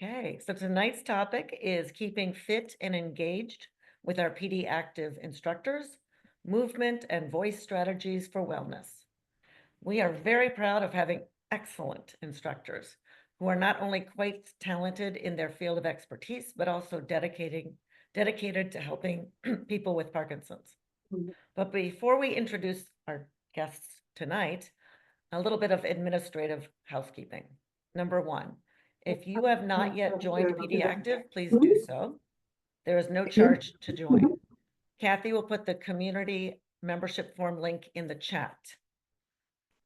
Okay, so tonight's topic is keeping fit and engaged with our PD active instructors, movement and voice strategies for wellness. We are very proud of having excellent instructors who are not only quite talented in their field of expertise, but also dedicated to helping people with Parkinson's. But before we introduce our guests tonight, a little bit of administrative housekeeping. Number one, if you have not yet joined PD Active, please do so. There is no charge to join. Kathy will put the community membership form link in the chat.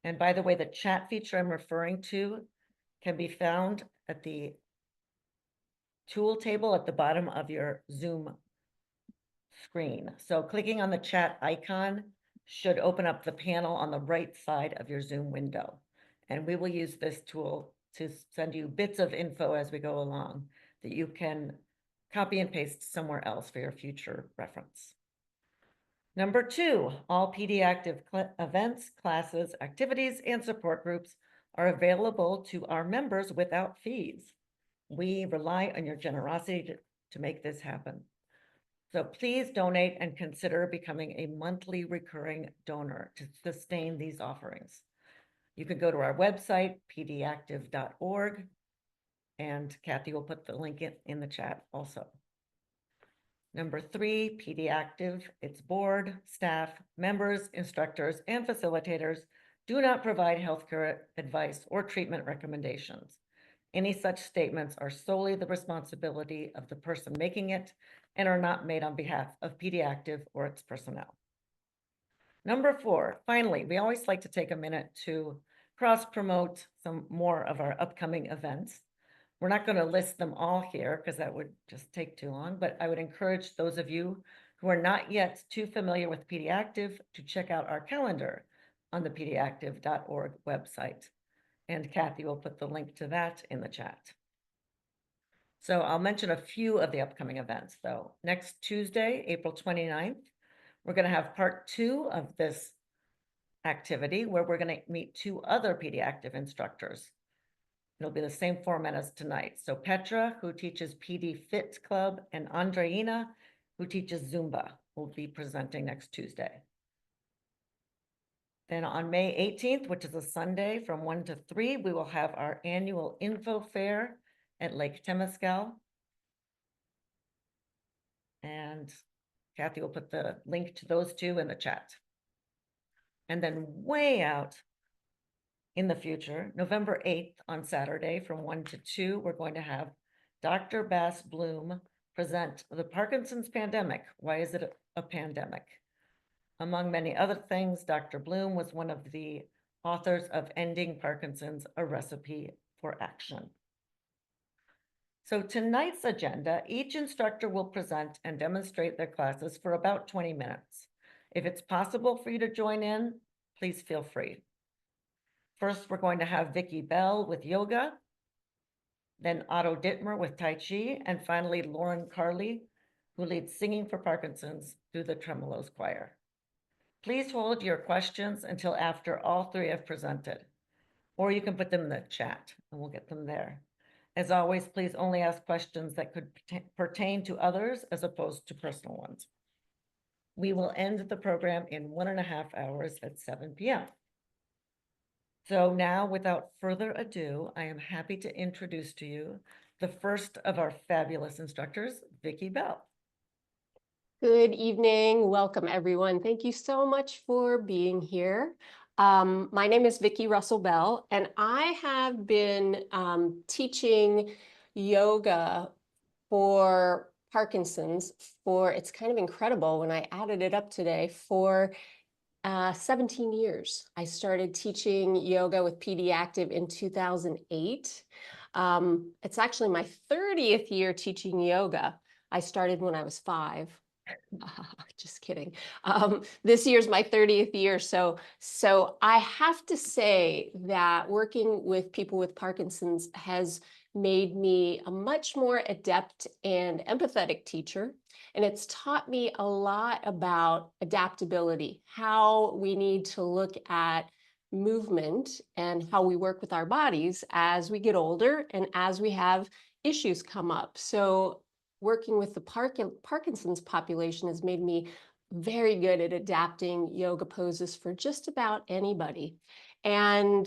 And by the way, the chat feature I'm referring to can be found at the tool table at the bottom of your Zoom screen. So clicking on the chat icon should open up the panel on the right side of your Zoom window. And we will use this tool to send you bits of info as we go along that you can copy and paste somewhere else for your future reference. Number two, all PD Active events, classes, activities, and support groups are available to our members without fees. We rely on your generosity to make this happen. So please donate and consider becoming a monthly recurring donor to sustain these offerings. You can go to our website, pdactive.org, and Kathy will put the link in the chat also. Number three, PD Active, its board, staff, members, instructors, and facilitators do not provide healthcare advice or treatment recommendations. Any such statements are solely the responsibility of the person making it and are not made on behalf of PD Active or its personnel. Number four, finally, we always like to take a minute to cross-promote some more of our upcoming events. We're not going to list them all here because that would just take too long, but I would encourage those of you who are not yet too familiar with PD Active to check out our calendar on the pdactive.org website. And Kathy will put the link to that in the chat. So I'll mention a few of the upcoming events though. Next Tuesday, April 29th, we're going to have part 2 of this activity where we're going to meet 2 other PD Active instructors. It'll be the same format as tonight. So Petra, who teaches PD Fit Club, and Andreina, who teaches Zumba, will be presenting next Tuesday. Then on May 18th, which is a Sunday from 1 to 3, we will have our annual info fair at Lake Temescal. And Kathy will put the link to those 2 in the chat. And then way out in the future, November 8th on Saturday from 1 to 2, we're going to have Dr. Bass Bloom present The Parkinson's Pandemic. Why is it a pandemic? Among many other things, Dr. Bloom was one of the authors of Ending Parkinson's, A Recipe for Action. So tonight's agenda, each instructor will present and demonstrate their classes for about 20 minutes. If it's possible for you to join in, please feel free. First, we're going to have Vickie Bell with yoga, then Otto Dittmer with Tai Chi, and finally Lauren Carley, who leads Singing for Parkinson's through the Tremolos Choir. Please hold your questions until after all 3 have presented, or you can put them in the chat and we'll get them there. As always, please only ask questions that could pertain to others as opposed to personal ones. We will end the program in 1.5 hours at 7 p.m. So now, without further ado, I am happy to introduce to you the first of our fabulous instructors, Vickie Bell. Good evening. Welcome, everyone. Thank you so much for being here. My name is Vickie Russell-Bell, and I have been teaching yoga for Parkinson's it's kind of incredible when I added it up today, for 17 years. I started teaching yoga with PD Active in 2008. It's actually my 30th year teaching yoga. I started when I was 5. Just kidding. This year's my 30th year. So I have to say that working with people with Parkinson's has made me a much more adept and empathetic teacher. And it's taught me a lot about adaptability, how we need to look at movement and how we work with our bodies as we get older and as we have issues come up. So working with the Parkinson's population has made me very good at adapting yoga poses for just about anybody. And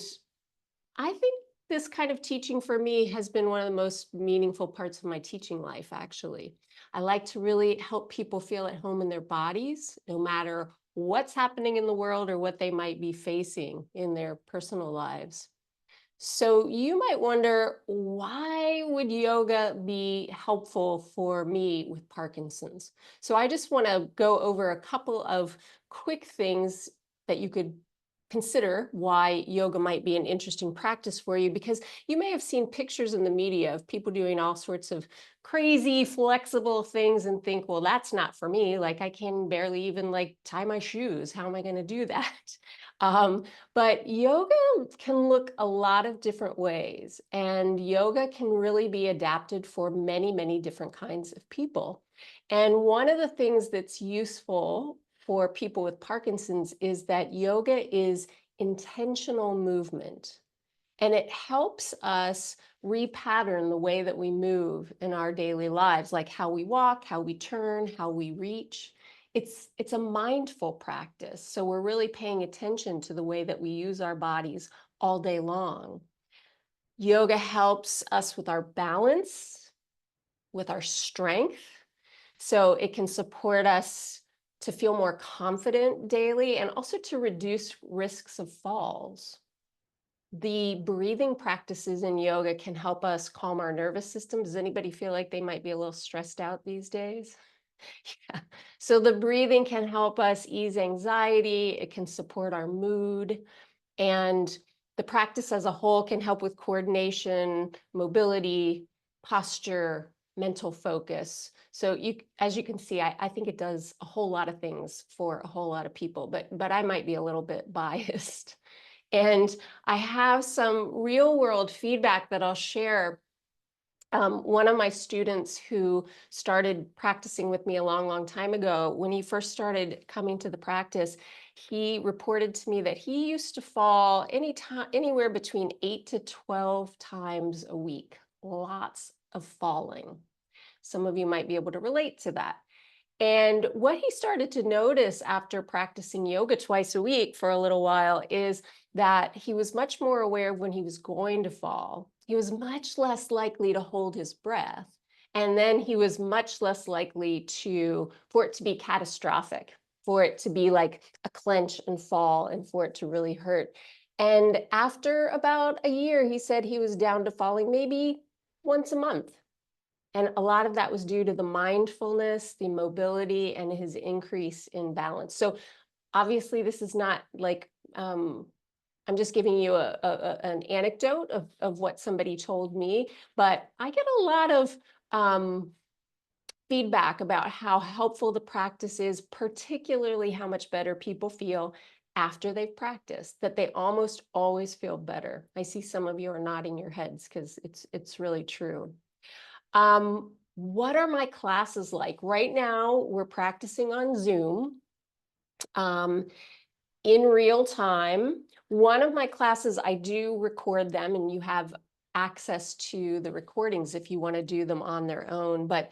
I think this kind of teaching for me has been one of the most meaningful parts of my teaching life, actually. I like to really help people feel at home in their bodies, no matter what's happening in the world or what they might be facing in their personal lives. So you might wonder, why would yoga be helpful for me with Parkinson's? So I just want to go over a couple of quick things that you could consider why yoga might be an interesting practice for you, because you may have seen pictures in the media of people doing all sorts of crazy flexible things and think, well, that's not for me. Like, I can barely even like tie my shoes. How am I going to do that? Um, but yoga can look a lot of different ways, and yoga can really be adapted for many, many different kinds of people. And one of the things that's useful for people with Parkinson's is that yoga is intentional movement, and it helps us repattern the way that we move in our daily lives, like how we walk, how we turn, how we reach. It's a mindful practice. So we're really paying attention to the way that we use our bodies all day long. Yoga helps us with our balance, with our strength. So it can support us to feel more confident daily and also to reduce risks of falls. The breathing practices in yoga can help us calm our nervous system. Does anybody feel like they might be a little stressed out these days? Yeah. So the breathing can help us ease anxiety. It can support our mood. And the practice as a whole can help with coordination, mobility, posture, mental focus. So as you can see, I think it does a whole lot of things for a whole lot of people, but I might be a little bit biased. And I have some real world feedback that I'll share. One of my students who started practicing with me a long, long time ago, when he first started coming to the practice, he reported to me that he used to fall anywhere between 8 to 12 times a week. Lots of falling. Some of you might be able to relate to that. And what he started to notice after practicing yoga twice a week for a little while is that he was much more aware of when he was going to fall. He was much less likely to hold his breath. And then he was much less likely for it to be catastrophic, for it to be like a clench and fall and for it to really hurt. And after about a year, he said he was down to falling maybe once a month. And a lot of that was due to the mindfulness, the mobility, and his increase in balance. So obviously, this is not like, I'm just giving you an anecdote of what somebody told me, but I get a lot of feedback about how helpful the practice is, particularly how much better people feel after they've practiced, that they almost always feel better. I see some of you are nodding your heads because it's really true. What are my classes like? Right now, we're practicing on Zoom in real time. One of my classes, I do record them, and you have access to the recordings if you want to do them on their own. But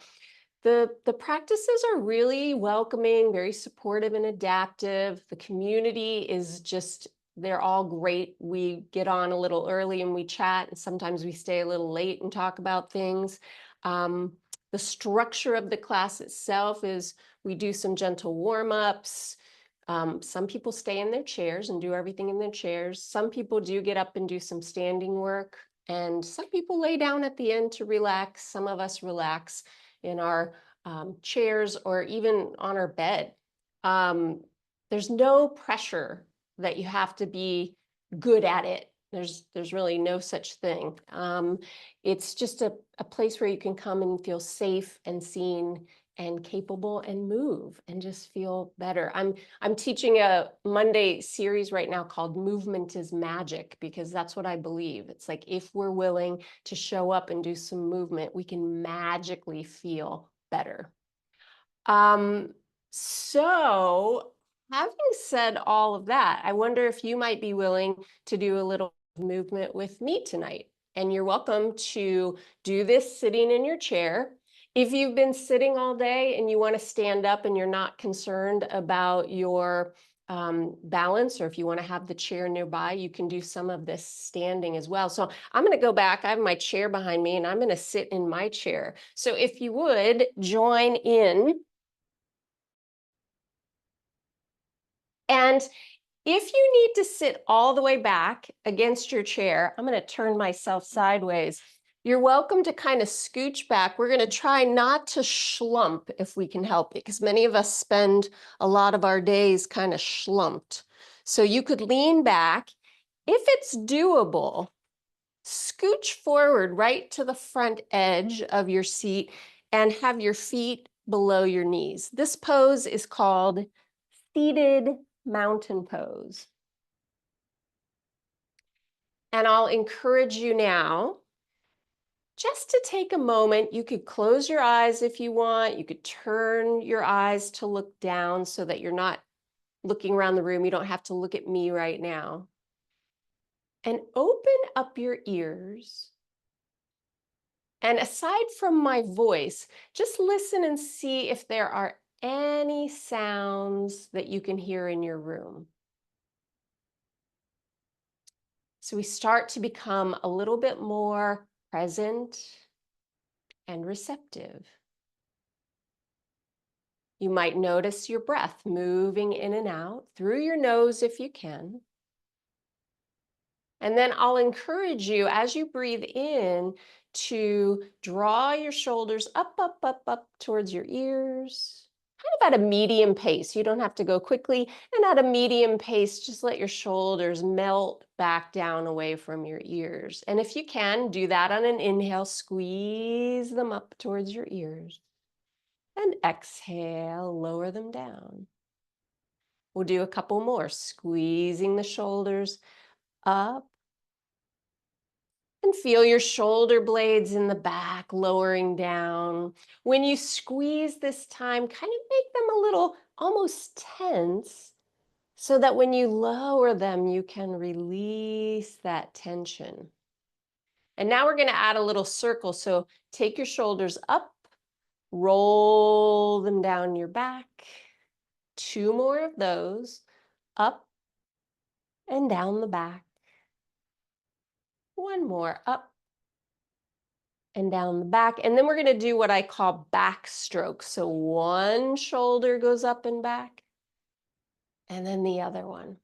the practices are really welcoming, very supportive and adaptive. The community is just, they're all great. We get on a little early and we chat, and sometimes we stay a little late and talk about things. The structure of the class itself is we do some gentle warm-ups. Some people stay in their chairs and do everything in their chairs. Some people do get up and do some standing work. And some people lay down at the end to relax. Some of us relax in our chairs or even on our bed. There's no pressure that you have to be good at it. There's really no such thing. It's just a place where you can come and feel safe and seen and capable and move and just feel better. I'm teaching a Monday series right now called Movement is Magic, because that's what I believe. It's like, if we're willing to show up and do some movement, we can magically feel better. So having said all of that, I wonder if you might be willing to do a little movement with me tonight. And you're welcome to do this sitting in your chair. If you've been sitting all day and you want to stand up and you're not concerned about your balance, or if you want to have the chair nearby, you can do some of this standing as well. So I'm going to go back. I have my chair behind me and I'm going to sit in my chair. So if you would join in. And if you need to sit all the way back against your chair, I'm going to turn myself sideways. You're welcome to kind of scooch back. We're going to try not to slump if we can help it, because many of us spend a lot of our days kind of slumped. So you could lean back. If it's doable, scooch forward right to the front edge of your seat and have your feet below your knees. This pose is called seated mountain pose. And I'll encourage you now just to take a moment. You could close your eyes if you want. You could turn your eyes to look down so that you're not looking around the room. You don't have to look at me right now. And open up your ears. And aside from my voice, just listen and see if there are any sounds that you can hear in your room. So we start to become a little bit more present and receptive. You might notice your breath moving in and out through your nose if you can. And then I'll encourage you as you breathe in to draw your shoulders up, up, up, up towards your ears. Kind of at a medium pace. You don't have to go quickly. And at a medium pace, just let your shoulders melt back down away from your ears. And if you can, do that on an inhale. Squeeze them up towards your ears. And exhale, lower them down. We'll do a couple more. Squeezing the shoulders up. And feel your shoulder blades in the back lowering down. When you squeeze this time, kind of make them a little almost tense so that when you lower them, you can release that tension. And now we're going to add a little circle. So take your shoulders up, roll them down your back. 2 more of those, up and down the back. 1 more, up and down the back. And then we're going to do what I call back strokes. So one shoulder goes up and back, and then the other one.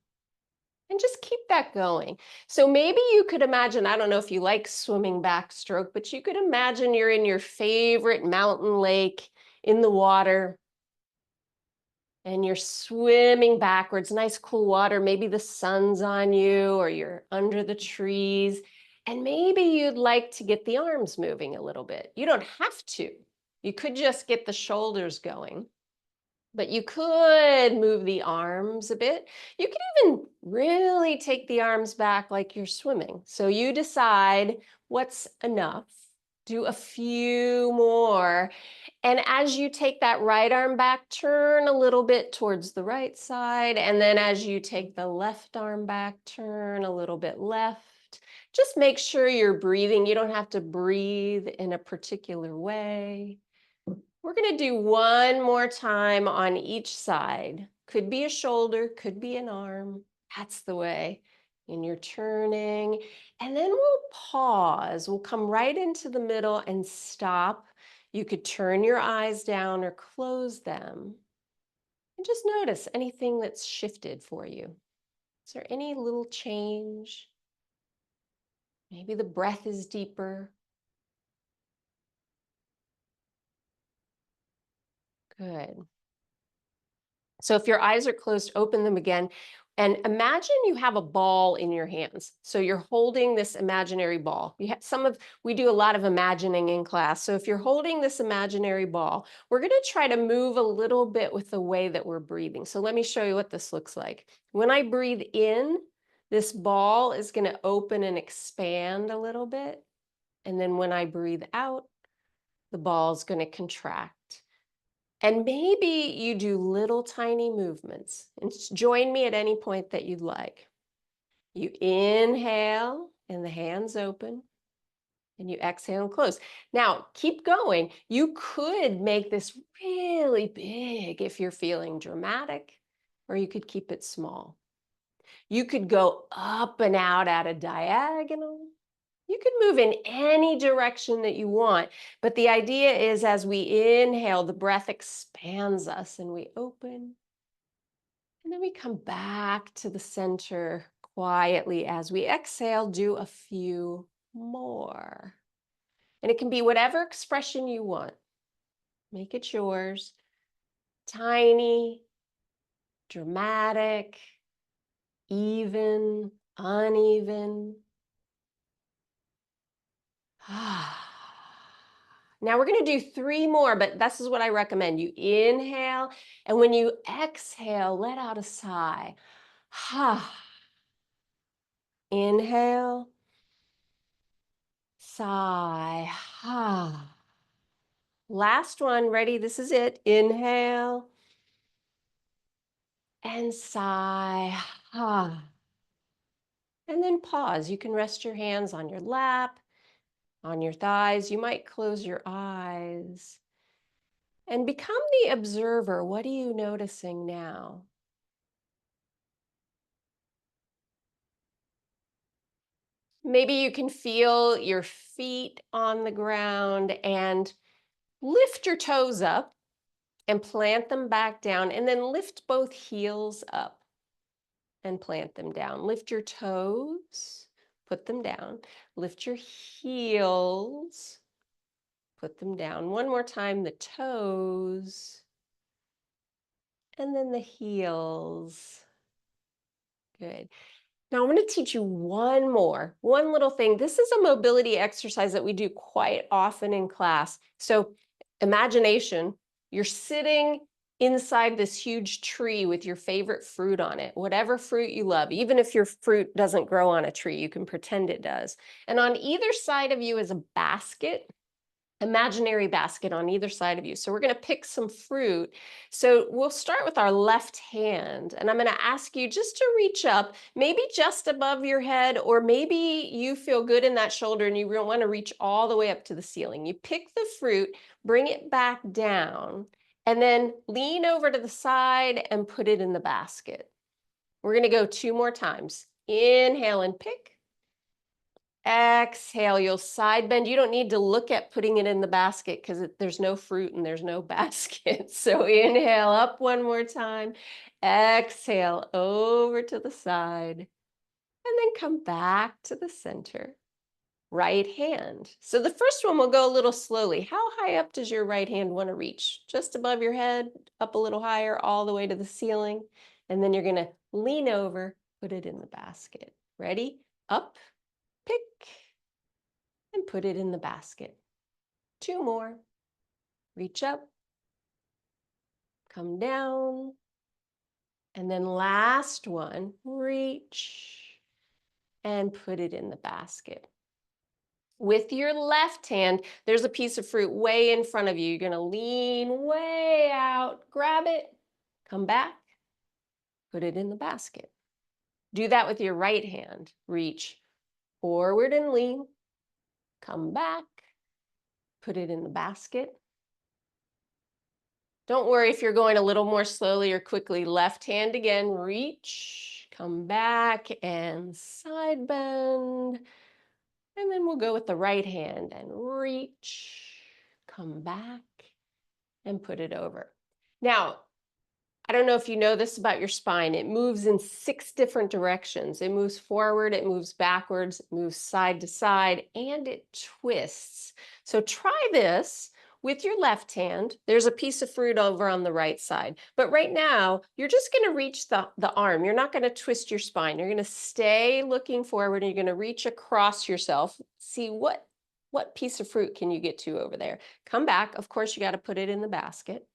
And just keep that going. So maybe you could imagine, I don't know if you like swimming backstroke, but you could imagine you're in your favorite mountain lake in the water, and you're swimming backwards, nice cool water. Maybe the sun's on you or you're under the trees. And maybe you'd like to get the arms moving a little bit. You don't have to. You could just get the shoulders going. But you could move the arms a bit. You could even really take the arms back like you're swimming. So you decide what's enough. Do a few more. And as you take that right arm back, turn a little bit towards the right side. And then as you take the left arm back, turn a little bit left. Just make sure you're breathing. You don't have to breathe in a particular way. We're going to do one more time on each side. Could be a shoulder, could be an arm. That's the way. And you're turning. And then we'll pause. We'll come right into the middle and stop. You could turn your eyes down or close them. And just notice anything that's shifted for you. Is there any little change? Maybe the breath is deeper. Good. So if your eyes are closed, open them again. And imagine you have a ball in your hands. So you're holding this imaginary ball. We do a lot of imagining in class. So if you're holding this imaginary ball, we're going to try to move a little bit with the way that we're breathing. So let me show you what this looks like. When I breathe in, this ball is going to open and expand a little bit. And then when I breathe out, the ball is going to contract. And maybe you do little tiny movements. And join me at any point that you'd like. You inhale and the hands open. And you exhale and close. Now, keep going. You could make this really big if you're feeling dramatic, or you could keep it small. You could go up and out at a diagonal. You could move in any direction that you want, but the idea is as we inhale, the breath expands us and we open. And then we come back to the center quietly as we exhale, do a few more. And it can be whatever expression you want. Make it yours. Tiny, dramatic, even, uneven. Now we're going to do 3 more, but this is what I recommend. You inhale, and when you exhale, let out a sigh. Inhale, sigh. Last one, ready? This is it. Inhale and sigh. And then pause. You can rest your hands on your lap, on your thighs. You might close your eyes and become the observer. What are you noticing now? Maybe you can feel your feet on the ground and lift your toes up and plant them back down, and then lift both heels up and plant them down. Lift your toes, put them down. Lift your heels, put them down. One more time, the toes, and then the heels. Good. Now I'm going to teach you one little thing. This is a mobility exercise that we do quite often in class. So imagination, you're sitting inside this huge tree with your favorite fruit on it, whatever fruit you love. Even if your fruit doesn't grow on a tree, you can pretend it does. And on either side of you is a basket. Imaginary basket on either side of you. So we're going to pick some fruit. So we'll start with our left hand, and I'm going to ask you just to reach up, maybe just above your head, or maybe you feel good in that shoulder and you don't want to reach all the way up to the ceiling. You pick the fruit, bring it back down, and then lean over to the side and put it in the basket. We're going to go 2 more times. Inhale and pick. Exhale, you'll side bend. You don't need to look at putting it in the basket because there's no fruit and there's no basket. So inhale up one more time. Exhale over to the side. And then come back to the center. Right hand. So the first one will go a little slowly. How high up does your right hand want to reach? Just above your head, up a little higher, all the way to the ceiling. And then you're going to lean over, put it in the basket. Ready? Up, pick, and put it in the basket. 2 more. Reach up, come down, and then last one, reach and put it in the basket. With your left hand, there's a piece of fruit way in front of you. You're going to lean way out, grab it, come back, put it in the basket. Do that with your right hand. Reach forward and lean, come back, put it in the basket. Don't worry if you're going a little more slowly or quickly. Left hand again, reach, come back and side bend. And then we'll go with the right hand and reach, come back and put it over. Now, I don't know if you know this about your spine. It moves in 6 different directions. It moves forward, it moves backwards, it moves side to side, and it twists. So try this with your left hand. There's a piece of fruit over on the right side. But right now, you're just going to reach the arm. You're not going to twist your spine. You're going to stay looking forward, and you're going to reach across yourself. See what piece of fruit can you get to over there. Come back. Of course, you got to put it in the basket.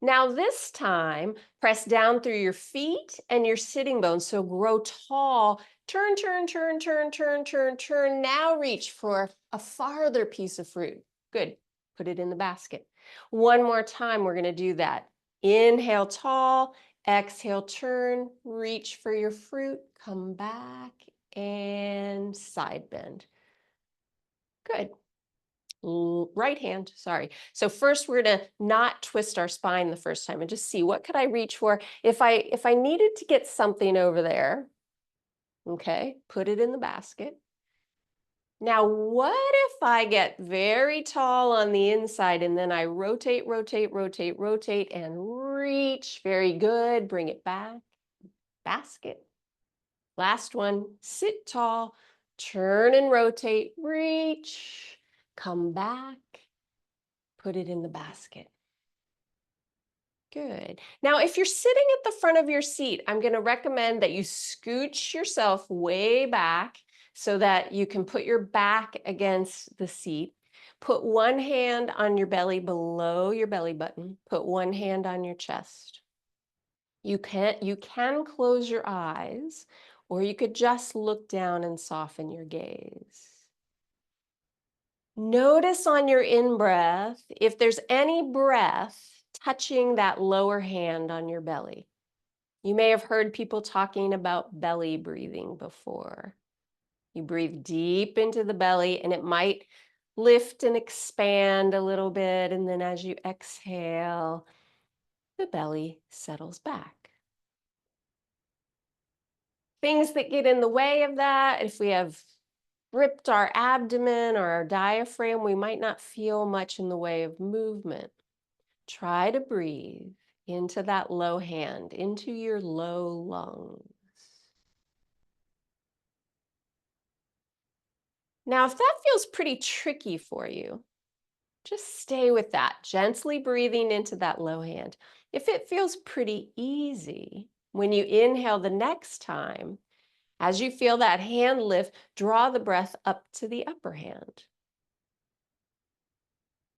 Now this time, press down through your feet and your sitting bones. So grow tall. Turn, turn, turn, turn, turn, turn, turn. Now reach for a farther piece of fruit. Good. Put it in the basket. One more time, we're going to do that. Inhale tall. Exhale, turn. Reach for your fruit. Come back and side bend. Good. Right hand, sorry. So first we're gonna not twist our spine the first time and just see what could I reach for. If I needed to get something over there, okay, put it in the basket. Now, what if I get very tall on the inside and then I rotate, rotate, rotate, rotate and reach? Very good. Bring it back. Basket. Last one. Sit tall. Turn and rotate. Reach. Come back. Put it in the basket. Good. Now, if you're sitting at the front of your seat, I'm going to recommend that you scooch yourself way back so that you can put your back against the seat. Put one hand on your belly below your belly button. Put one hand on your chest. You can close your eyes, or you could just look down and soften your gaze. Notice on your in-breath if there's any breath touching that lower hand on your belly. You may have heard people talking about belly breathing before. You breathe deep into the belly and it might lift and expand a little bit. And then as you exhale, the belly settles back. Things that get in the way of that, if we have gripped our abdomen or our diaphragm, we might not feel much in the way of movement. Try to breathe into that low hand, into your low lungs. Now, if that feels pretty tricky for you, just stay with that, gently breathing into that low hand. If it feels pretty easy, when you inhale the next time, as you feel that hand lift, draw the breath up to the upper hand.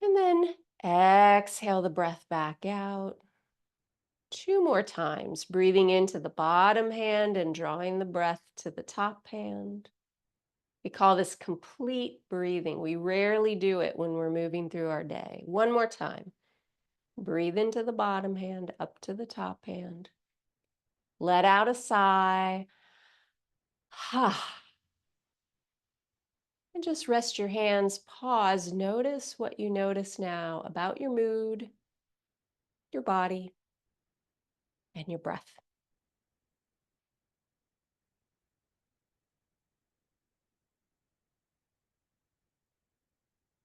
And then exhale the breath back out. 2 more times, breathing into the bottom hand and drawing the breath to the top hand. We call this complete breathing. We rarely do it when we're moving through our day. 1 more time. Breathe into the bottom hand, up to the top hand. Let out a sigh. And just rest your hands, pause, notice what you notice now about your mood, your body, and your breath.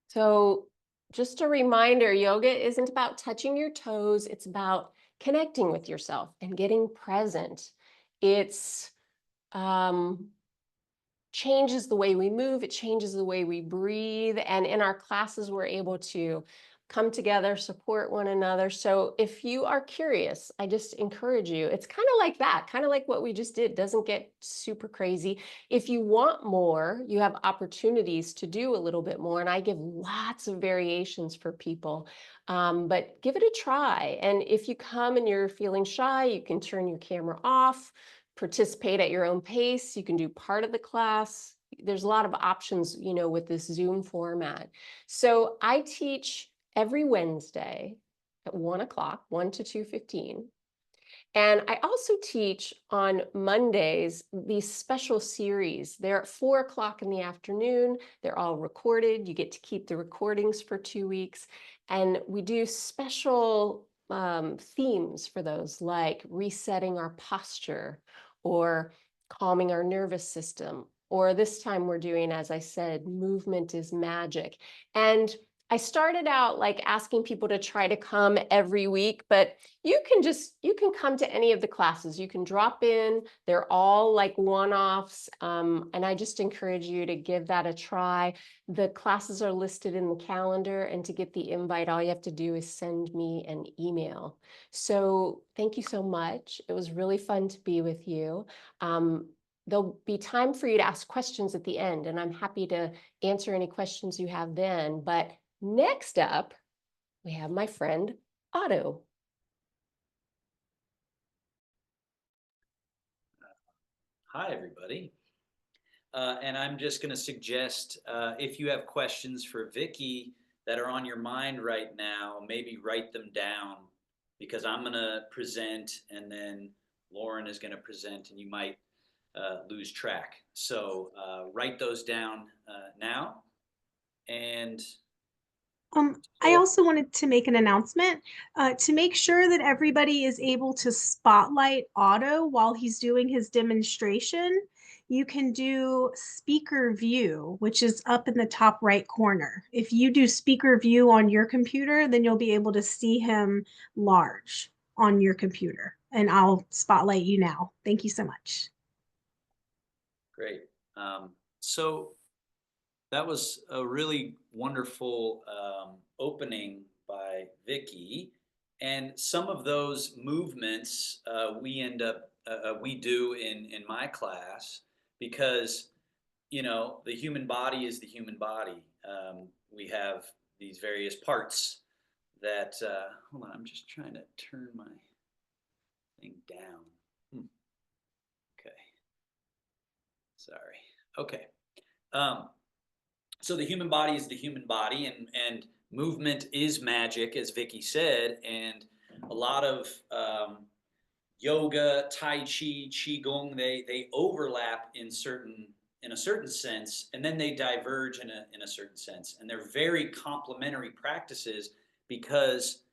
So just a reminder, yoga isn't about touching your toes. It's about connecting with yourself and getting present. It's changes the way we move, it changes the way we breathe. And in our classes, we're able to come together, support one another. So if you are curious, I just encourage you. It's kind of like that, kind of like what we just did. Doesn't get super crazy. If you want more, you have opportunities to do a little bit more. And I give lots of variations for people, but give it a try. And if you come and you're feeling shy, you can turn your camera off, participate at your own pace. You can do part of the class. There's a lot of options, with this Zoom format. So I teach every Wednesday at 1 o'clock, 1 to 2:15. And I also teach on Mondays these special series. They're at 4 o'clock in the afternoon. They're all recorded. You get to keep the recordings for 2 weeks. And we do special themes for those, like resetting our posture or calming our nervous system. Or this time we're doing, as I said, movement is magic. And I started out like asking people to try to come every week, but you can come to any of the classes. You can drop in. They're all like one-offs. And I just encourage you to give that a try. The classes are listed in the calendar, and to get the invite, all you have to do is send me an email. So thank you so much. It was really fun to be with you. There'll be time for you to ask questions at the end, and I'm happy to answer any questions you have then. But next up, we have my friend Otto. Hi, everybody. And I'm just going to suggest if you have questions for Vickie that are on your mind right now, maybe write them down, because I'm going to present and then Lauren is going to present and you might lose track. So write those down now. And I so, also wanted to make an announcement to make sure that everybody is able to spotlight Otto while he's doing his demonstration. You can do speaker view, which is up in the top right corner. If you do speaker view on your computer, then you'll be able to see him large on your computer. And I'll spotlight you now. Thank you so much. great. So that was a really wonderful opening by Vickie, and some of those movements we do in my class because the human body is the human body. We have these various parts that hold on, I'm just trying to turn my thing down. Okay, sorry. Okay. Um, so the human body is the human body, and movement is magic, as Vickie said, and a lot of yoga, Tai Chi, Qigong, they overlap in a certain sense, and then they diverge in a certain sense, and they're very complementary practices because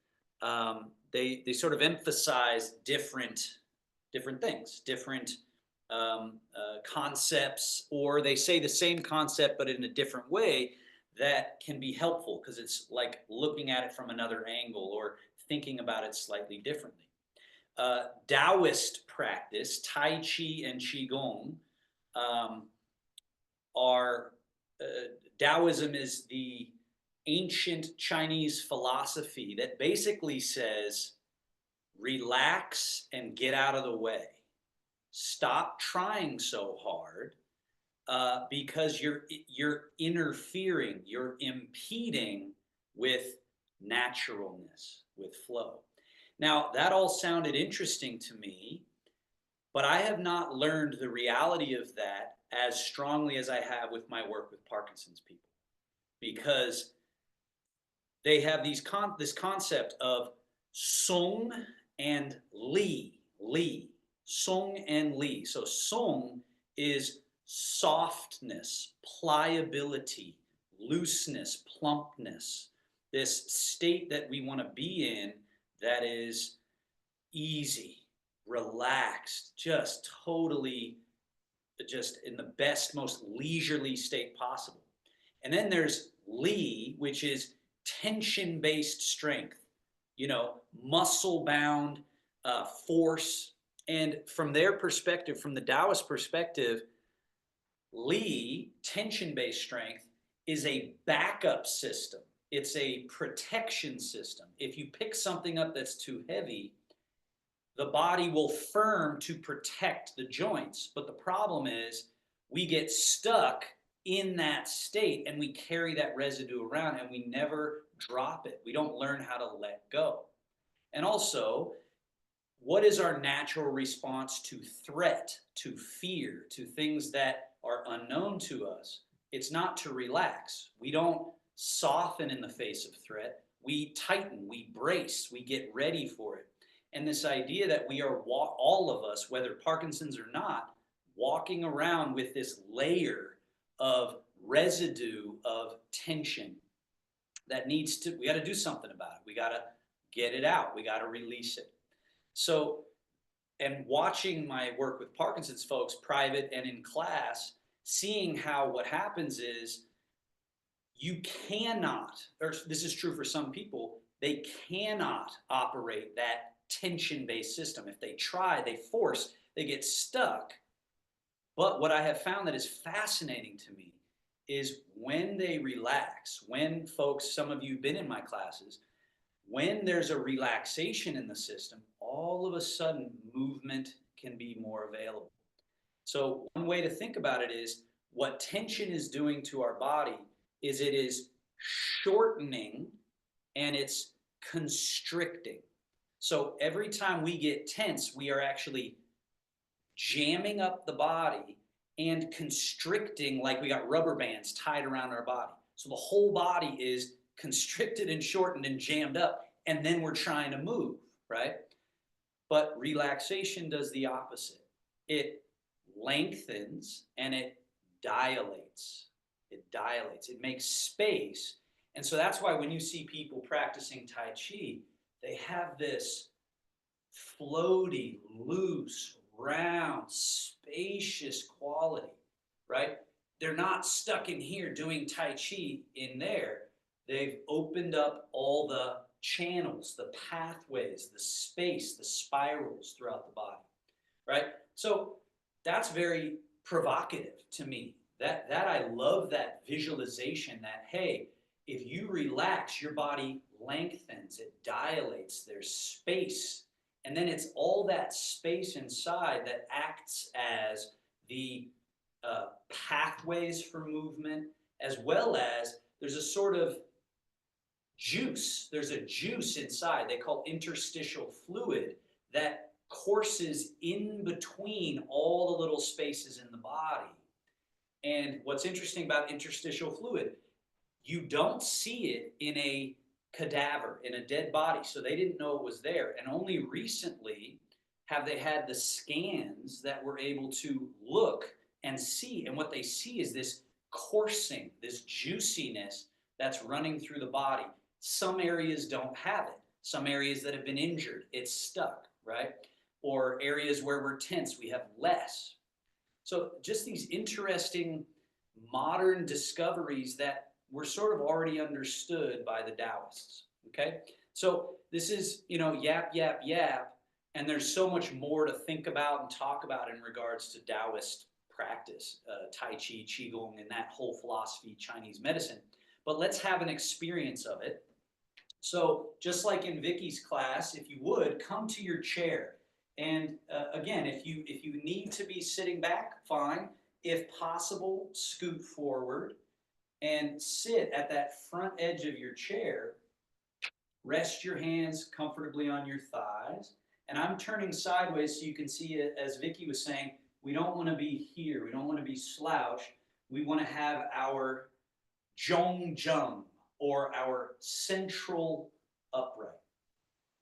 they sort of emphasize different things, different concepts, or they say the same concept but in a different way that can be helpful because it's like looking at it from another angle or thinking about it slightly differently. Taoist practice, Tai Chi and Qigong, um, are Taoism is the ancient Chinese philosophy that basically says relax and get out of the way. Stop trying so hard because you're interfering, you're impeding with naturalness, with flow. Now, that all sounded interesting to me, but I have not learned the reality of that as strongly as I have with my work with Parkinson's people, because they have this concept of Song and Li, Song and Li. So Song is softness, pliability, looseness, plumpness, this state that we want to be in that is easy, relaxed, just totally just in the best, most leisurely state possible. And then there's Li, which is tension based strength, muscle bound force. And from their perspective, from the Taoist perspective, Li, tension based strength, is a backup system. It's a protection system. If you pick something up that's too heavy, the body will firm to protect the joints. But the problem is we get stuck in that state and we carry that residue around and we never drop it. We don't learn how to let go. And also, what is our natural response to threat, to fear, to things that are unknown to us? It's not to relax. We don't soften in the face of threat. We tighten, we brace, we get ready for it. And this idea that we are, all of us, whether Parkinson's or not, walking around with this layer of residue of tension that we got to do something about it. We got to get it out. We got to release it. So, and watching my work with Parkinson's folks, private and in class, seeing how what happens is you cannot, or this is true for some people, they cannot operate that tension-based system. If they try, they force, they get stuck. But what I have found that is fascinating to me is when they relax, when folks, some of you have been in my classes, when there's a relaxation in the system, all of a sudden movement can be more available. So one way to think about it is what tension is doing to our body is it is shortening and it's constricting. So every time we get tense, we are actually jamming up the body and constricting, like we got rubber bands tied around our body. So the whole body is constricted and shortened and jammed up, and then we're trying to move, right? But relaxation does the opposite. It lengthens and it dilates. it dilates, it makes space. And so that's why when you see people practicing Tai Chi, they have this floaty, loose, round, spacious quality, right? They're not stuck in here doing Tai Chi in there. They've opened up all the channels, the pathways, the space, the spirals throughout the body, right? So that's very provocative to me. That I love that visualization that, hey, if you relax, your body lengthens, it dilates, there's space. And then it's all that space inside that acts as the pathways for movement, as well as there's a sort of juice. There's a juice inside they call interstitial fluid that courses in between all the little spaces in the body. And what's interesting about interstitial fluid, you don't see it in a cadaver, in a dead body. So they didn't know it was there. And only recently have they had the scans that were able to look and see. And what they see is this coursing, this juiciness that's running through the body. Some areas don't have it. Some areas that have been injured, it's stuck, right? Or areas where we're tense, we have less. So just these interesting modern discoveries that were sort of already understood by the Taoists, okay? So this is, yap, yap, yap, and there's so much more to think about and talk about in regards to Taoist practice, Tai Chi, Qigong, and that whole philosophy, Chinese medicine. But let's have an experience of it. So just like in Vickie's class, if you would, come to your chair. And again, if you need to be sitting back, fine. If possible, scoot forward and sit at that front edge of your chair. Rest your hands comfortably on your thighs. And I'm turning sideways so you can see it, as Vickie was saying, we don't want to be here. We don't want to be slouched. We want to have our zhong-zheng, or our central upright.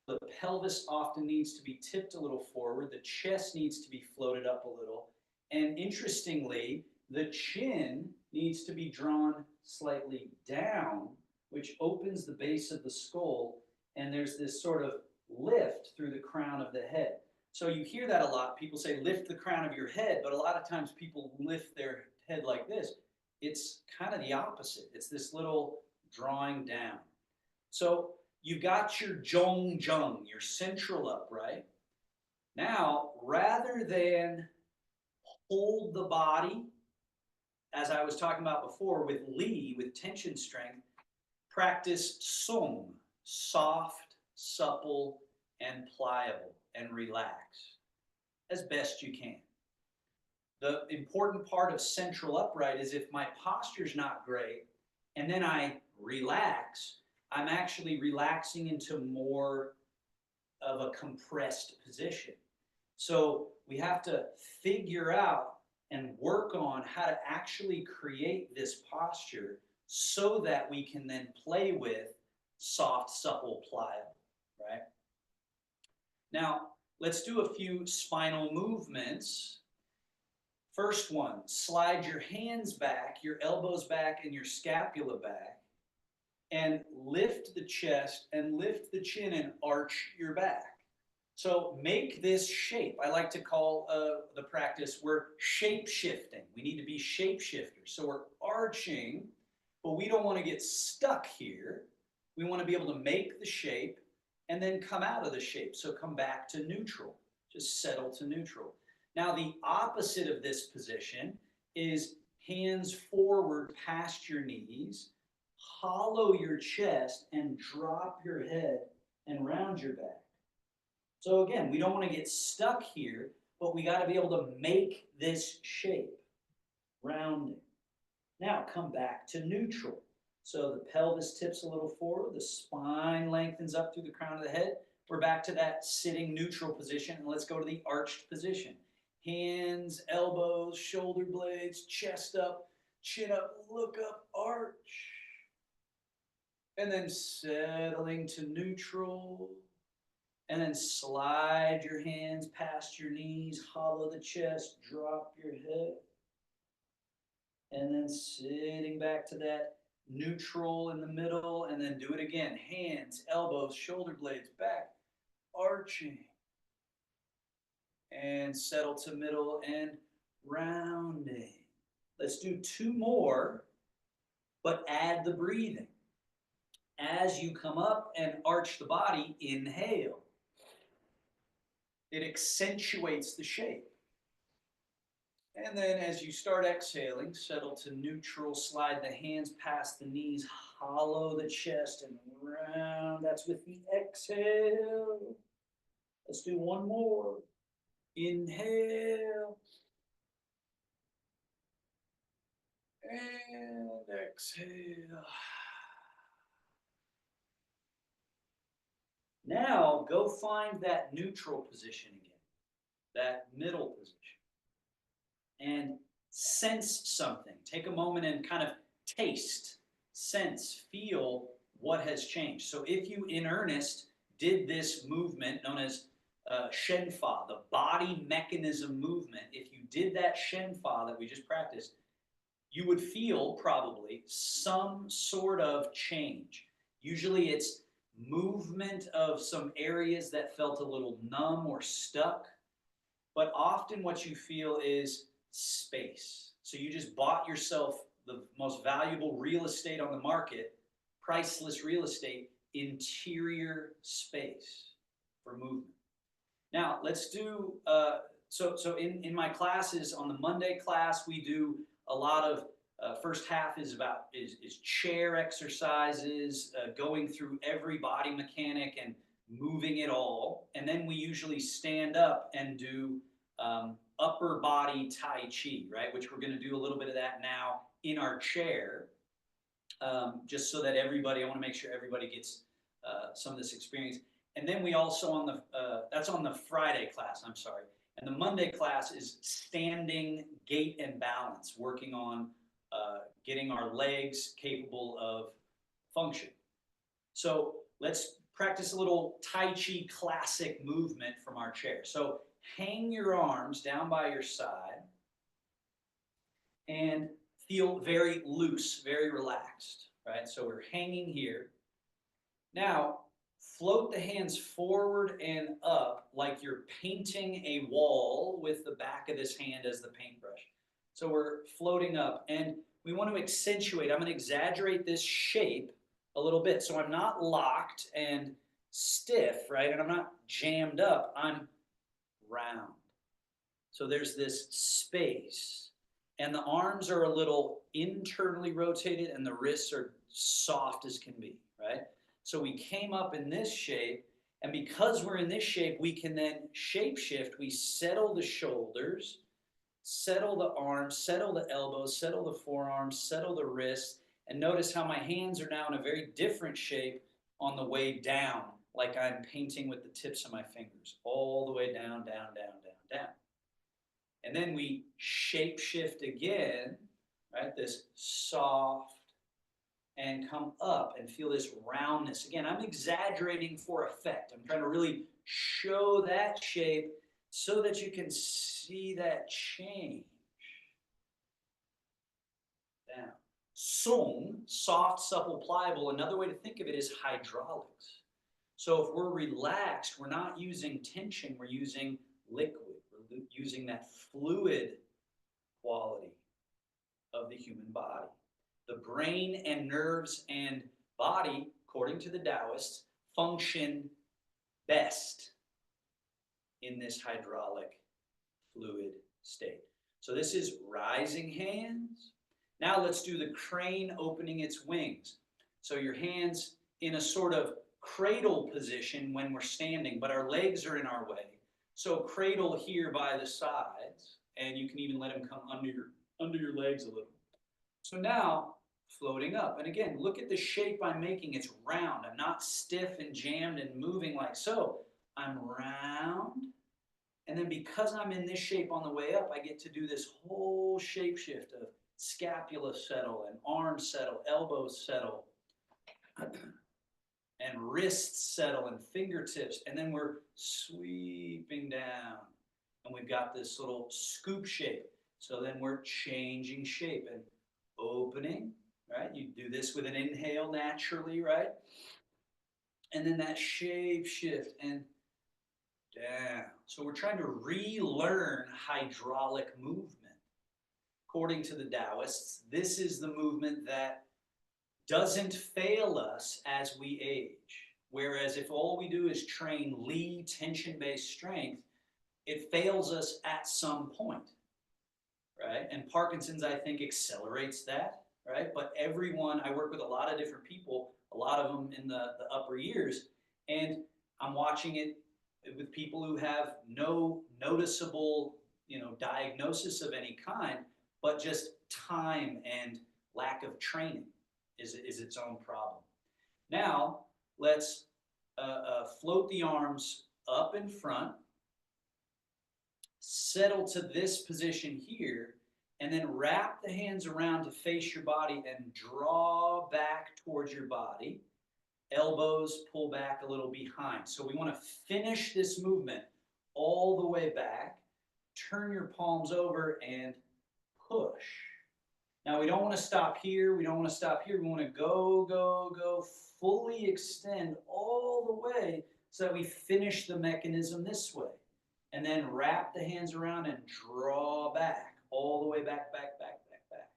The pelvis often needs to be tipped a little forward. The chest needs to be floated up a little. And interestingly, the chin needs to be drawn slightly down, which opens the base of the skull. And there's this sort of lift through the crown of the head. So you hear that a lot. People say, lift the crown of your head. But a lot of times people lift their head like this. It's kind of the opposite. It's this little drawing down. So you got your zhong-zheng, your central upright. Now, rather than hold the body, as I was talking about before, with Li, with tension strength, practice song, soft, supple, and pliable, and relaxed as best you can. The important part of central upright is if my posture's not great, and then I relax, I'm actually relaxing into more of a compressed position. So we have to figure out and work on how to actually create this posture so that we can then play with soft, supple, pliable, right? Now, let's do a few spinal movements. First one, slide your hands back, your elbows back, and your scapula back, and lift the chest and lift the chin and arch your back. So make this shape. I like to call the practice, we're shape shifting. We need to be shape shifters. So we're arching, but we don't want to get stuck here. We want to be able to make the shape and then come out of the shape. So come back to neutral, just settle to neutral. Now the opposite of this position is hands forward past your knees, hollow your chest and drop your head and round your back. So again, we don't want to get stuck here, but we got to be able to make this shape, rounding. Now come back to neutral. So the pelvis tips a little forward, the spine lengthens up through the crown of the head. We're back to that sitting neutral position, and let's go to the arched position. Hands, elbows, shoulder blades, chest up, chin up, look up, arch. And then settling to neutral. And then slide your hands past your knees, hollow the chest, drop your head. And then sitting back to that neutral in the middle, and then do it again. Hands, elbows, shoulder blades back, arching. And settle to middle and rounding. Let's do 2 more, but add the breathing. As you come up and arch the body, inhale. It accentuates the shape. And then as you start exhaling, settle to neutral, slide the hands past the knees, hollow the chest and round. That's with the exhale. Let's do 1 more. Inhale. And exhale. Now go find that neutral position again, that middle position, and sense something. Take a moment and kind of taste, sense, feel what has changed. So if you in earnest did this movement known as Shenfa, the body mechanism movement, if you did that Shenfa that we just practiced, you would feel probably some sort of change. Usually it's movement of some areas that felt a little numb or stuck, but often what you feel is space. So you just bought yourself the most valuable real estate on the market, priceless real estate, interior space for movement. Now let's do, so in my classes, on the Monday class, we do a lot of, first half is chair exercises, going through every body mechanic and moving it all. And then we usually stand up and do upper body Tai Chi, right? Which we're gonna do a little bit of that now in our chair, just so that everybody, I wanna make sure everybody gets some of this experience. And then we also on the, that's on the Friday class, I'm sorry. And the Monday class is standing gait and balance, working on getting our legs capable of function. So let's practice a little Tai Chi classic movement from our chair. So hang your arms down by your side and feel very loose, very relaxed, right? So we're hanging here. Now, float the hands forward and up like you're painting a wall with the back of this hand as the paintbrush. So we're floating up, and we want to accentuate. I'm going to exaggerate this shape a little bit. So I'm not locked and stiff, right? And I'm not jammed up. I'm round. So there's this space. And the arms are a little internally rotated, and the wrists are soft as can be, right? So we came up in this shape, and because we're in this shape, we can then shape shift. We settle the shoulders, settle the arms, settle the elbows, settle the forearms, settle the wrists, and notice how my hands are now in a very different shape on the way down, like I'm painting with the tips of my fingers, all the way down, down, down, down, down. And then we shape shift again, right? This soft, and come up and feel this roundness. Again, I'm exaggerating for effect. I'm trying to really show that shape so that you can see that change. Down. Song, soft, supple, pliable. Another way to think of it is hydraulics. So if we're relaxed, we're not using tension, we're using liquid. We're using that fluid quality of the human body. The brain and nerves and body, according to the Taoists, function best in this hydraulic fluid state. So this is rising hands. Now let's do the crane opening its wings. So your hands in a sort of cradle position when we're standing, but our legs are in our way. So cradle here by the sides, and you can even let them come under your legs a little. So now, floating up. And again, look at the shape I'm making. It's round. I'm not stiff and jammed and moving like so. I'm round. And then because I'm in this shape on the way up, I get to do this whole shape shift of scapula settle and arms settle, elbows settle, and wrists settle and fingertips. And then we're sweeping down. And we've got this little scoop shape. So then we're changing shape and opening, right? You do this with an inhale naturally, right? And then that shape shift and down. So we're trying to relearn hydraulic movement. According to the Taoists, this is the movement that doesn't fail us as we age. Whereas if all we do is train Li tension-based strength, it fails us at some point, right? And Parkinson's, I think, accelerates that, right? But everyone, I work with a lot of different people, a lot of them in the upper years, and I'm watching it with people who have no noticeable, diagnosis of any kind, but just time and lack of training is its own problem. Now, let's float the arms up in front, settle to this position here, and then wrap the hands around to face your body and draw back towards your body. Elbows pull back a little behind. So we want to finish this movement all the way back. Turn your palms over and push. Now we don't want to stop here. We don't want to stop here. We want to go, go, go, fully extend all the way so that we finish the mechanism this way. And then wrap the hands around and draw back, all the way back, back, back, back, back.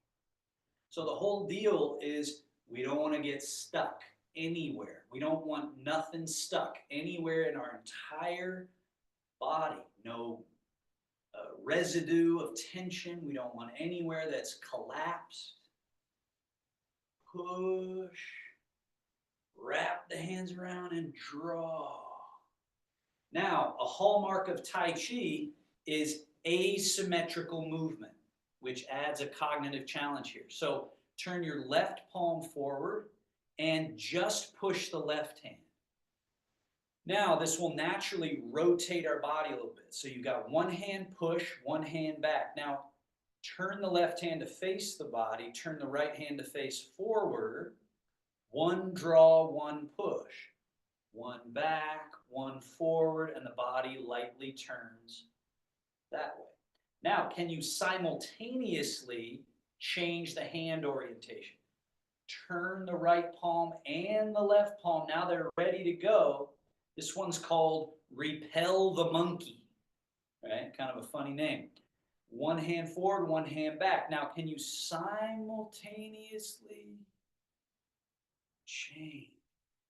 So the whole deal is we don't want to get stuck anywhere. We don't want nothing stuck anywhere in our entire body. No residue of tension. We don't want anywhere that's collapsed. Push. Wrap the hands around and draw. Now, a hallmark of Tai Chi is asymmetrical movement, which adds a cognitive challenge here. So turn your left palm forward and just push the left hand. Now, this will naturally rotate our body a little bit. So you got one hand push, one hand back. Now, turn the left hand to face the body, turn the right hand to face forward. One draw, one push. One back, one forward, and the body lightly turns that way. Now, can you simultaneously change the hand orientation? Turn the right palm and the left palm. Now they're ready to go. This one's called Repel the Monkey, right? Kind of a funny name. One hand forward, one hand back. Now, can you simultaneously change?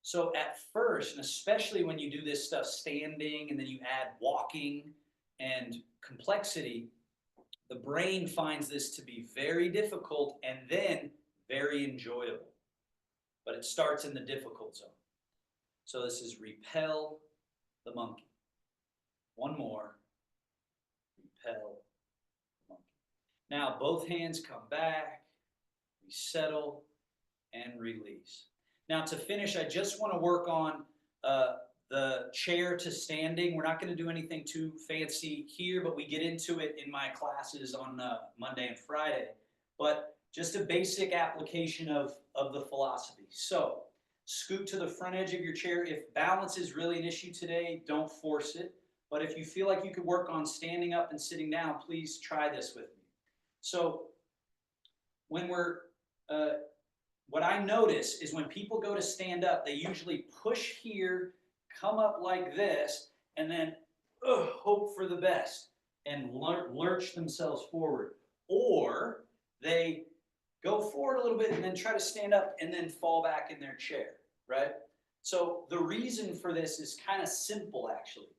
So at first, and especially when you do this stuff standing and then you add walking and complexity, the brain finds this to be very difficult and then very enjoyable. But it starts in the difficult zone. So this is Repel the Monkey. One more. Repel the monkey. Now both hands come back, we settle and release. Now to finish, I just want to work on the chair to standing. We're not going to do anything too fancy here, but we get into it in my classes on Monday and Friday. But just a basic application of the philosophy. So scoot to the front edge of your chair. If balance is really an issue today, don't force it. But if you feel like you could work on standing up and sitting down, please try this with me. So when what I notice is when people go to stand up, they usually push here, come up like this, and then hope for the best and lurch themselves forward. Or they go forward a little bit and then try to stand up and then fall back in their chair, right? So the reason for this is kind of simple, actually.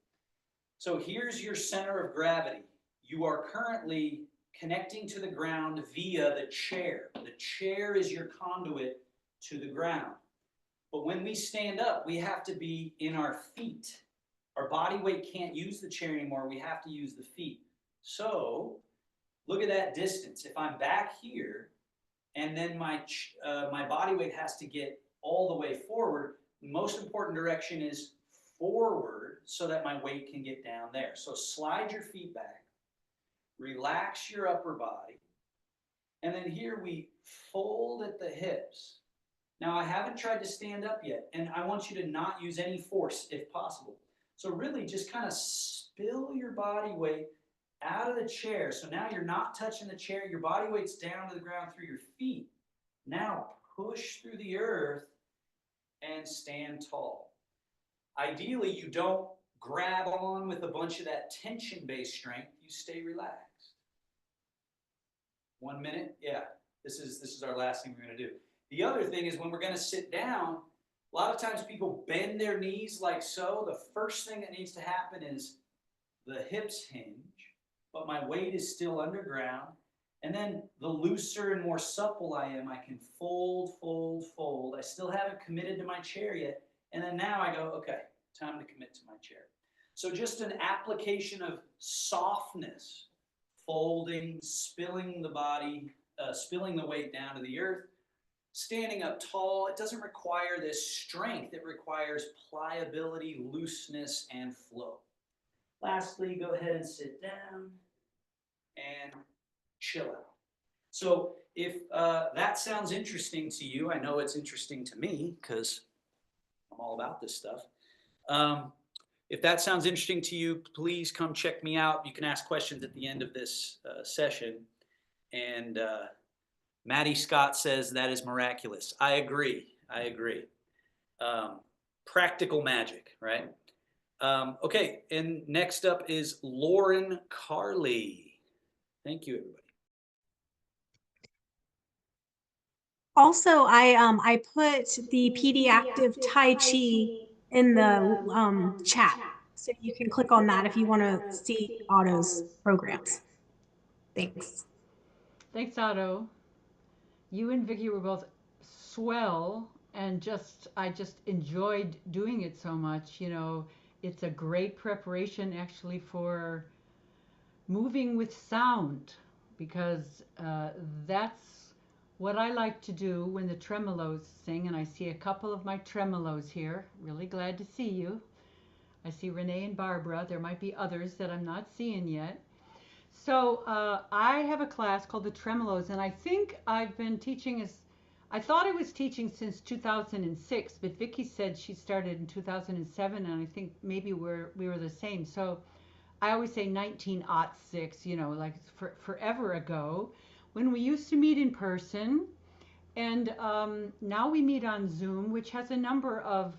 So here's your center of gravity. You are currently connecting to the ground via the chair. The chair is your conduit to the ground. But when we stand up, we have to be in our feet. Our body weight can't use the chair anymore. We have to use the feet. So look at that distance. If I'm back here and then my body weight has to get all the way forward, the most important direction is forward so that my weight can get down there. So slide your feet back. Relax your upper body. And then here we fold at the hips. Now I haven't tried to stand up yet, and I want you to not use any force if possible. So really just kind of spill your body weight out of the chair. So now you're not touching the chair. Your body weight's down to the ground through your feet. Now push through the earth and stand tall. Ideally, you don't grab on with a bunch of that tension-based strength. You stay relaxed. 1 minute. Yeah, this is our last thing we're going to do. The other thing is when we're going to sit down, a lot of times people bend their knees like so. The first thing that needs to happen is the hips hinge, but my weight is still underground. And then the looser and more supple I am, I can fold, fold, fold. I still haven't committed to my chair yet. And then now I go, okay, time to commit to my chair. So just an application of softness, folding, spilling the body, spilling the weight down to the earth, standing up tall. It doesn't require this strength. It requires pliability, looseness, and flow. Lastly, go ahead and sit down and chill out. So if that sounds interesting to you, I know it's interesting to me because I'm all about this stuff. If that sounds interesting to you, please come check me out. You can ask questions at the end of this session. And Maddie Scott says that is miraculous. I agree. Practical magic, right? Okay, and next up is Lauren Carley. Thank you, everybody. Also, I put the PD Active Tai Chi in the chat, so you can click on that if you want to see Otto's programs. Thanks. Thanks, Otto. You and Vickie were both swell, and I just enjoyed doing it so much. You know, it's a great preparation actually for moving with sound, because that's what I like to do when the Tremolos sing, and I see a couple of my Tremolos here. Really glad to see you. I see Renee and Barbara. There might be others that I'm not seeing yet. So I have a class called the Tremolos, and I think I've been teaching I thought I was teaching since 2006, but Vickie said she started in 2007, and I think maybe we were the same. So I always say 1906, you know, like forever ago, when we used to meet in person, and now we meet on Zoom, which has a number of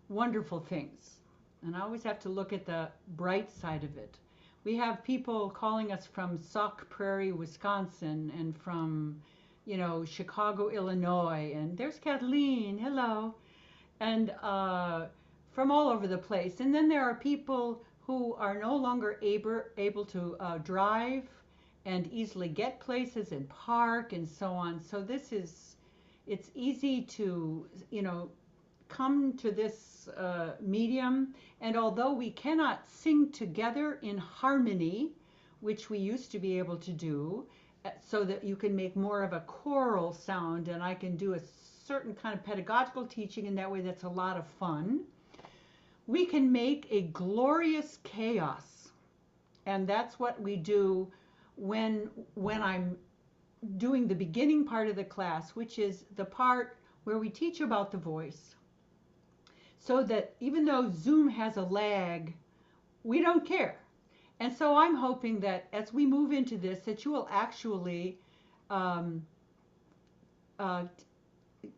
wonderful things. And I always have to look at the bright side of it. We have people calling us from Sauk Prairie, Wisconsin, and from, you know, Chicago, Illinois, and there's Kathleen, hello, and from all over the place. And then there are people who are no longer able to drive and easily get places and park and so on. So it's easy to, you know, come to this medium, and although we cannot sing together in harmony, which we used to be able to do, so that you can make more of a choral sound, and I can do a certain kind of pedagogical teaching in that way that's a lot of fun, we can make a glorious chaos. And that's what we do when I'm doing the beginning part of the class, which is the part where we teach about the voice. So that even though Zoom has a lag, we don't care. And so I'm hoping that as we move into this, that you will actually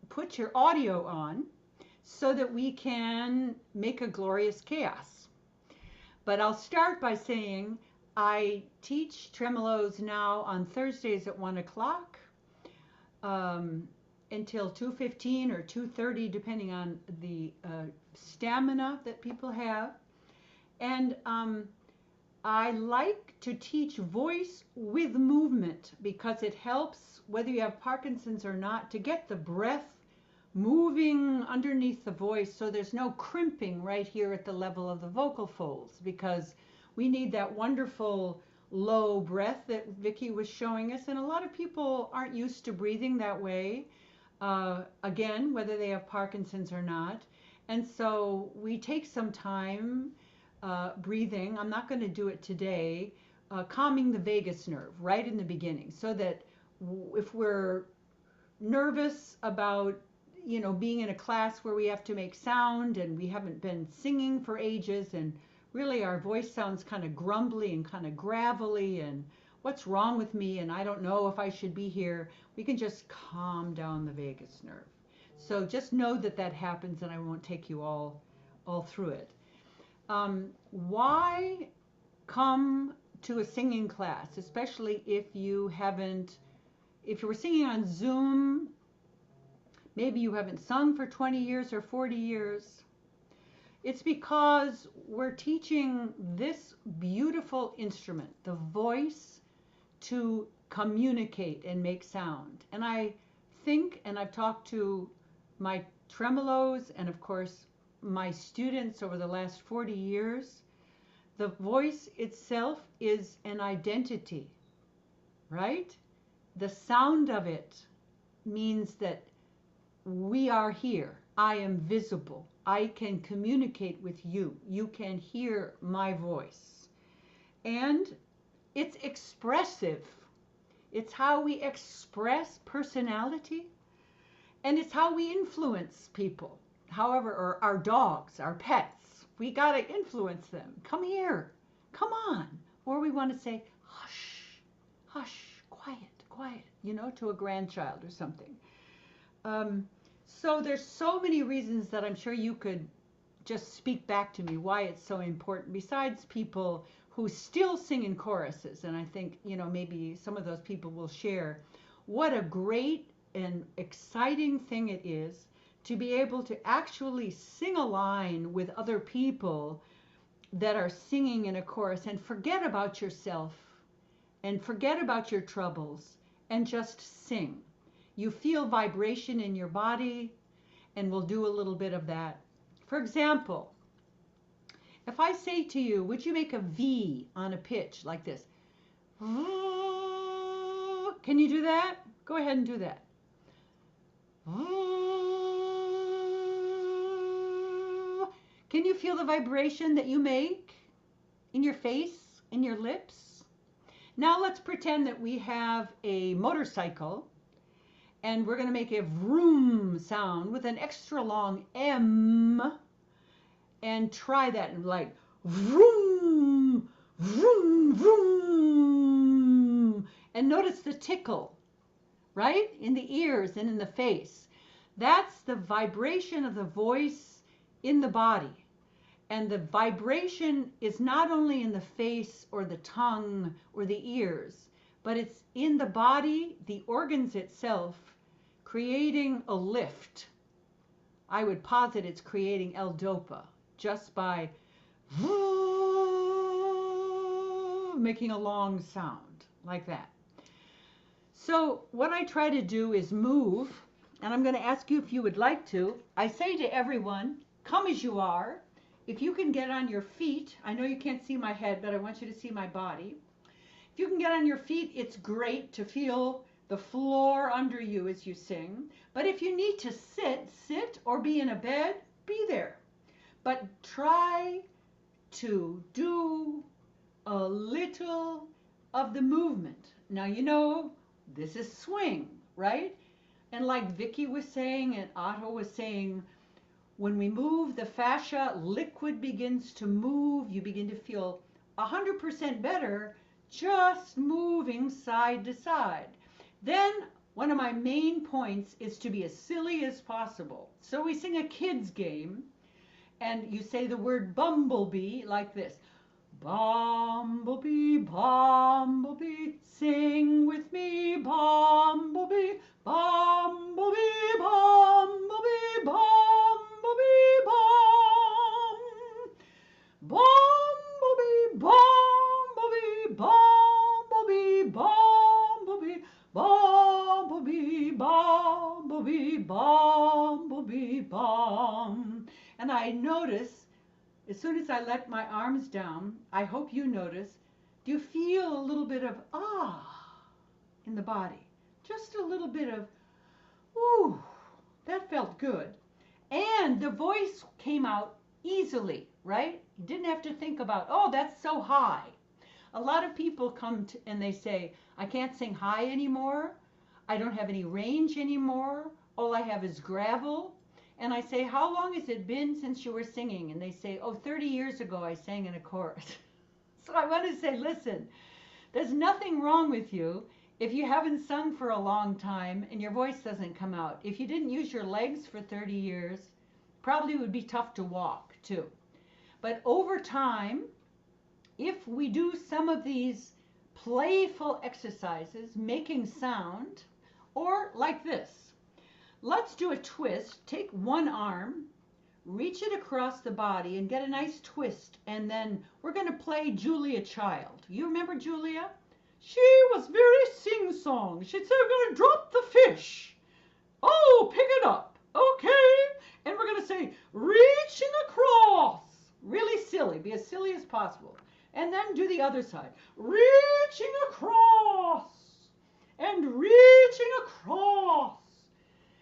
put your audio on so that we can make a glorious chaos. But I'll start by saying I teach Tremolos now on Thursdays at 1 o'clock. Until 2:15 or 2:30, depending on the stamina that people have. And I like to teach voice with movement because it helps, whether you have Parkinson's or not, to get the breath moving underneath the voice so there's no crimping right here at the level of the vocal folds, because we need that wonderful low breath that Vickie was showing us. And a lot of people aren't used to breathing that way. Again, whether they have Parkinson's or not. And so we take some time breathing. I'm not going to do it today. Calming the vagus nerve right in the beginning, so that if we're nervous about, you know, being in a class where we have to make sound and we haven't been singing for ages and really our voice sounds kind of grumbly and kind of gravelly and what's wrong with me and I don't know if I should be here, we can just calm down the vagus nerve. So just know that that happens, and I won't take you all through it. Why come to a singing class, especially if you were singing on Zoom, maybe you haven't sung for 20 years or 40 years. It's because we're teaching this beautiful instrument, the voice, to communicate and make sound. And I think, and I've talked to my tremolos and of course my students over the last 40 years, the voice itself is an identity, right? The sound of it means that we are here. I am visible. I can communicate with you. You can hear my voice. And it's expressive. It's how we express personality, and it's how we influence people. However, or our dogs, our pets, we got to influence them. Come here. Come on. Or we want to say, hush, hush, quiet, quiet, to a grandchild or something. So there's so many reasons that I'm sure you could just speak back to me why it's so important, besides people who still sing in choruses. And I think, maybe some of those people will share what a great and exciting thing it is to be able to actually sing a line with other people that are singing in a chorus and forget about yourself and forget about your troubles and just sing. You feel vibration in your body, and we'll do a little bit of that. For example, if I say to you, would you make a V on a pitch like this? Can you do that? Go ahead and do that. Can you feel the vibration that you make in your face, in your lips? Now let's pretend that we have a motorcycle, and we're going to make a vroom sound with an extra long M, and try that, and like vroom, vroom, vroom. And notice the tickle, right? In the ears and in the face. That's the vibration of the voice in the body. And the vibration is not only in the face or the tongue or the ears, but it's in the body, the organs itself, creating a lift. I would posit it's creating L-DOPA just by making a long sound like that. So what I try to do is move, and I'm going to ask you if you would like to. I say to everyone, come as you are. If you can get on your feet, I know you can't see my head, but I want you to see my body. If you can get on your feet, it's great to feel the floor under you as you sing. But if you need to sit, or be in a bed, be there. But try to do a little of the movement. Now, this is swing, right? And like Vickie was saying and Otto was saying, when we move the fascia, liquid begins to move. You begin to feel 100% better just moving side to side. Then one of my main points is to be as silly as possible. So we sing a kid's game, and you say the word bumblebee like this. Bumblebee, bumblebee, sing with me, bumblebee, bumblebee, bumblebee, bumblebee, bum. Bumblebee, bumblebee, bumblebee, bumblebee, bumblebee, bumblebee, bumblebee, bum. And I notice, as soon as I let my arms down, I hope you notice, do you feel a little bit of in the body? Just a little bit of, ooh, that felt good. And the voice came out easily, right? You didn't have to think about, oh, that's so high. A lot of people come and they say, I can't sing high anymore. I don't have any range anymore. All I have is gravel. And I say, how long has it been since you were singing? And they say, oh, 30 years ago I sang in a chorus. So I want to say, listen, there's nothing wrong with you if you haven't sung for a long time and your voice doesn't come out. If you didn't use your legs for 30 years, probably would be tough to walk too. But over time, if we do some of these playful exercises, making sound, or like this, let's do a twist. Take one arm, reach it across the body and get a nice twist. And then we're going to play Julia Child. You remember Julia? She was very sing-song. She'd say, we're going to drop the fish. Oh, pick it up. Okay. And we're going to say, reaching across. Really silly. Be as silly as possible. And then do the other side. Reaching across. And reaching across.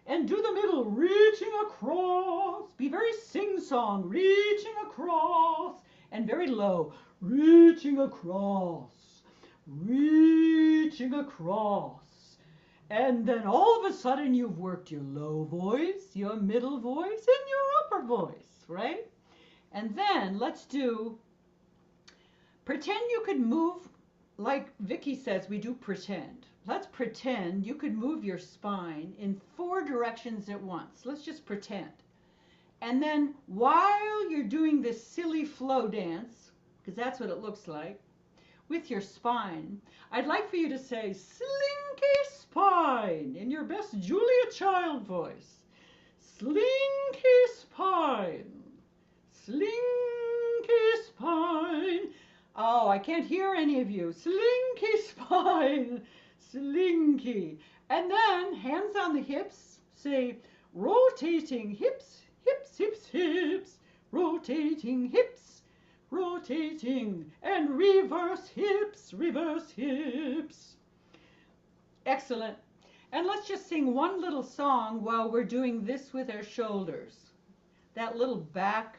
And do the middle, reaching across. Be very sing-song, reaching across. And very low, reaching across, reaching across. And then all of a sudden you've worked your low voice, your middle voice, and your upper voice, right? And then let's do, pretend you could move, like Vickie says, we do pretend. Let's pretend you could move your spine in 4 directions at once. Let's just pretend. And then while you're doing this silly flow dance, because that's what it looks like, with your spine, I'd like for you to say, slinky spine, in your best Julia Child voice. Slinky spine, slinky spine. Oh, I can't hear any of you. Slinky spine. Slinky. And then hands on the hips, say rotating hips, hips, hips, hips, rotating hips, rotating, and reverse hips, reverse hips. Excellent. And let's just sing one little song while we're doing this with our shoulders. That little back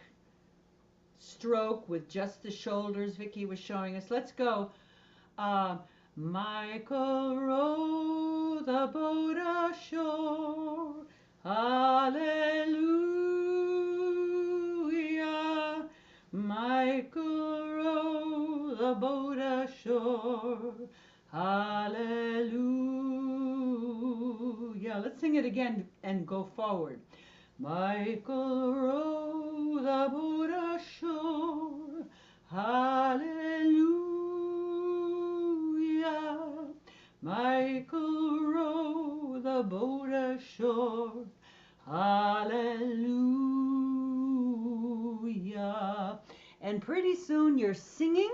stroke with just the shoulders Vickie was showing us. Let's go. Michael rowed the boat ashore, hallelujah. Michael rowed the boat ashore, hallelujah. Let's sing it again and go forward. Michael rowed the boat ashore, hallelujah. Michael rowed the boat ashore, hallelujah. And pretty soon you're singing,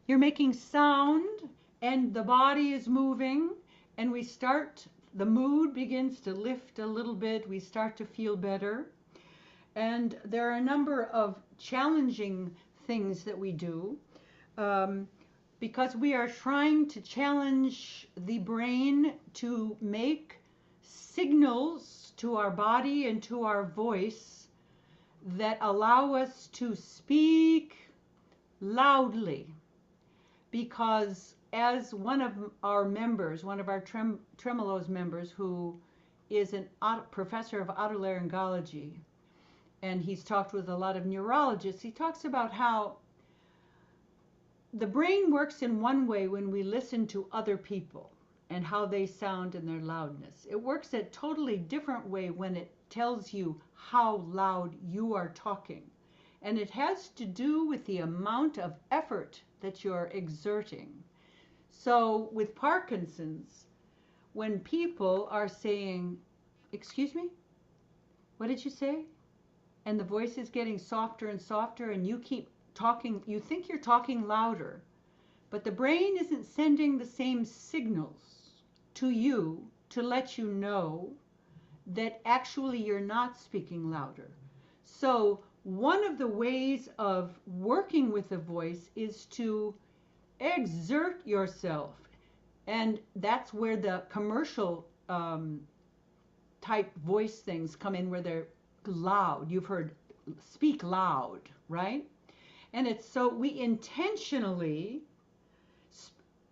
you're making sound, and the body is moving, and we start, the mood begins to lift a little bit, we start to feel better. And there are a number of challenging things that we do. Because we are trying to challenge the brain to make signals to our body and to our voice that allow us to speak loudly. Because as one of our members, one of our Tremolos members, who is a professor of otolaryngology, and he's talked with a lot of neurologists, he talks about how the brain works in one way when we listen to other people and how they sound and their loudness. It works a totally different way when it tells you how loud you are talking. And it has to do with the amount of effort that you're exerting. So with Parkinson's, when people are saying, excuse me, what did you say? And the voice is getting softer and softer, and you keep talking, you think you're talking louder, but the brain isn't sending the same signals to you to let you know that actually you're not speaking louder. So one of the ways of working with the voice is to exert yourself. And that's where the commercial type voice things come in, where they're loud. You've heard speak loud, right? And it's so we intentionally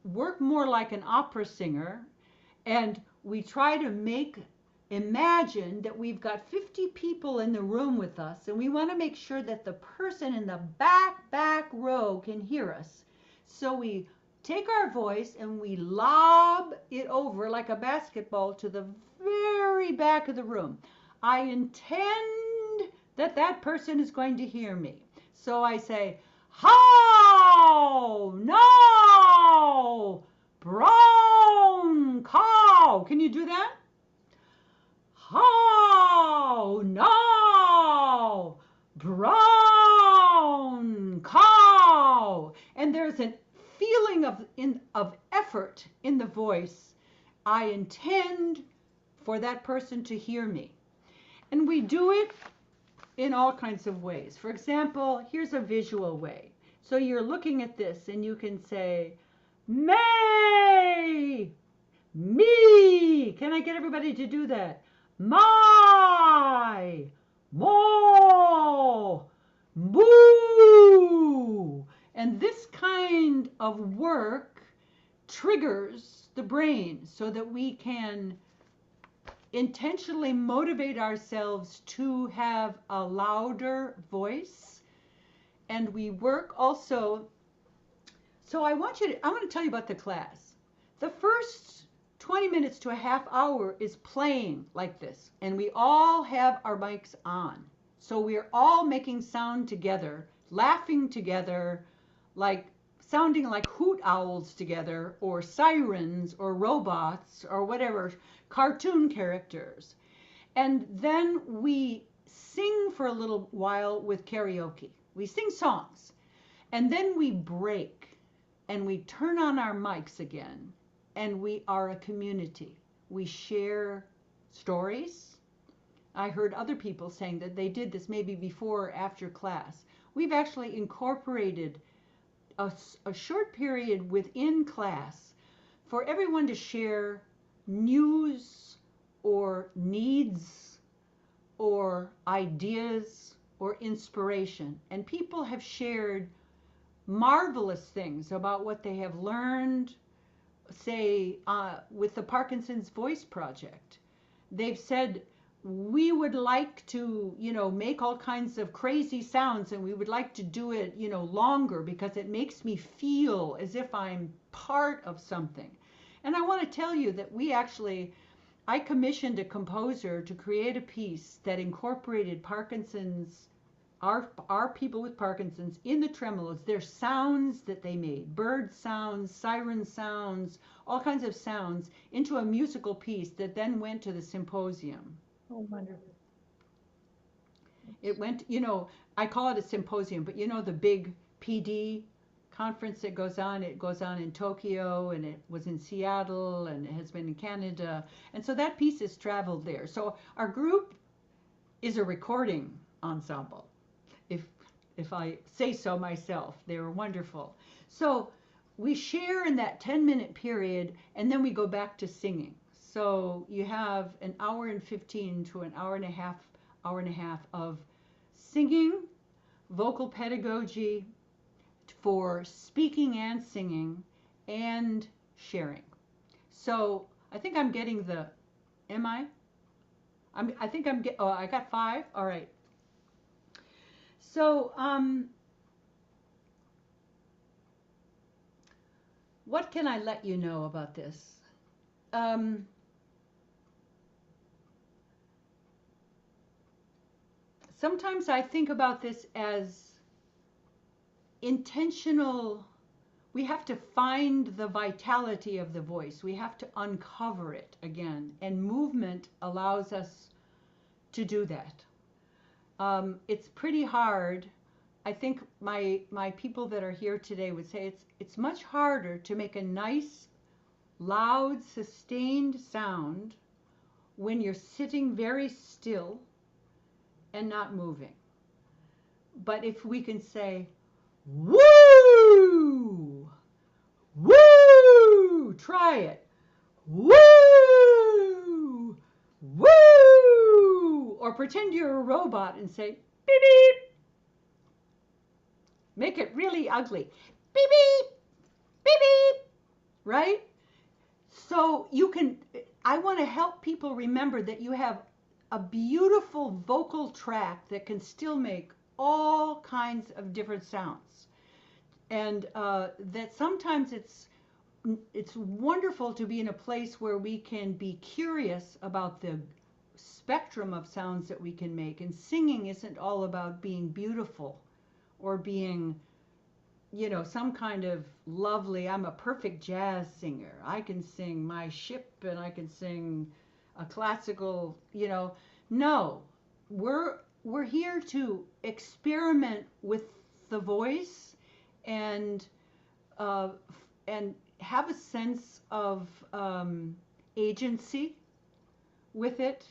work more like an opera singer, and we try to make imagine that we've got 50 people in the room with us, and we want to make sure that the person in the back row can hear us. So we take our voice and we lob it over like a basketball to the very back of the room. I intend that that person is going to hear me. So I say, how now, brown cow. Can you do that? How now, brown cow. And there's a feeling of effort in the voice. I intend for that person to hear me. And we do it in all kinds of ways. For example, here's a visual way. So you're looking at this and you can say, May, me. Can I get everybody to do that? My, mo, moo. And this kind of work triggers the brain so that we can intentionally motivate ourselves to have a louder voice. And we work also. So I want to tell you about the class. The first 20 minutes to a half hour is playing like this, and we all have our mics on. So we're all making sound together, laughing together, like sounding like hoot owls together, or sirens, or robots, or whatever, cartoon characters. And then we sing for a little while with karaoke. We sing songs, and then we break, and we turn on our mics again. And we are a community. We share stories. I heard other people saying that they did this maybe before or after class. We've actually incorporated a short period within class for everyone to share news or needs or ideas or inspiration. And people have shared marvelous things about what they have learned, say, with the Parkinson's Voice Project. They've said, we would like to, make all kinds of crazy sounds, and we would like to do it, longer because it makes me feel as if I'm part of something. And I want to tell you that I commissioned a composer to create a piece that incorporated our people with Parkinson's in the tremolos, their sounds that they made, bird sounds, siren sounds, all kinds of sounds, into a musical piece that then went to the symposium. Oh, wonderful. It went, I call it a symposium, but the big PD conference that goes on, it goes on in Tokyo, and it was in Seattle, and it has been in Canada. And so that piece has traveled there. So our group is a recording ensemble. If I say so myself, they were wonderful. So we share in that 10-minute period, and then we go back to singing. So you have an hour and 15 to an hour and a half of singing, vocal pedagogy for speaking and singing, and sharing. So I think I'm getting I got 5. All right. So, what can I let you know about this? Sometimes I think about this as intentional. We have to find the vitality of the voice. We have to uncover it again. And movement allows us to do that. It's pretty hard. I think my people that are here today would say it's much harder to make a nice, loud, sustained sound when you're sitting very still and not moving. But if we can say, woo, woo, try it, woo, woo, or pretend you're a robot and say, beep, beep. Make it really ugly. Beep, beep, beep, beep, right? So I want to help people remember that you have a beautiful vocal tract that can still make all kinds of different sounds. And that sometimes it's wonderful to be in a place where we can be curious about the spectrum of sounds that we can make. And singing isn't all about being beautiful or being, you know, some kind of lovely, I'm a perfect jazz singer. I can sing My Ship and I can sing a classical, you know. No, we're here to experiment with the voice and uh, and have a sense of agency with it.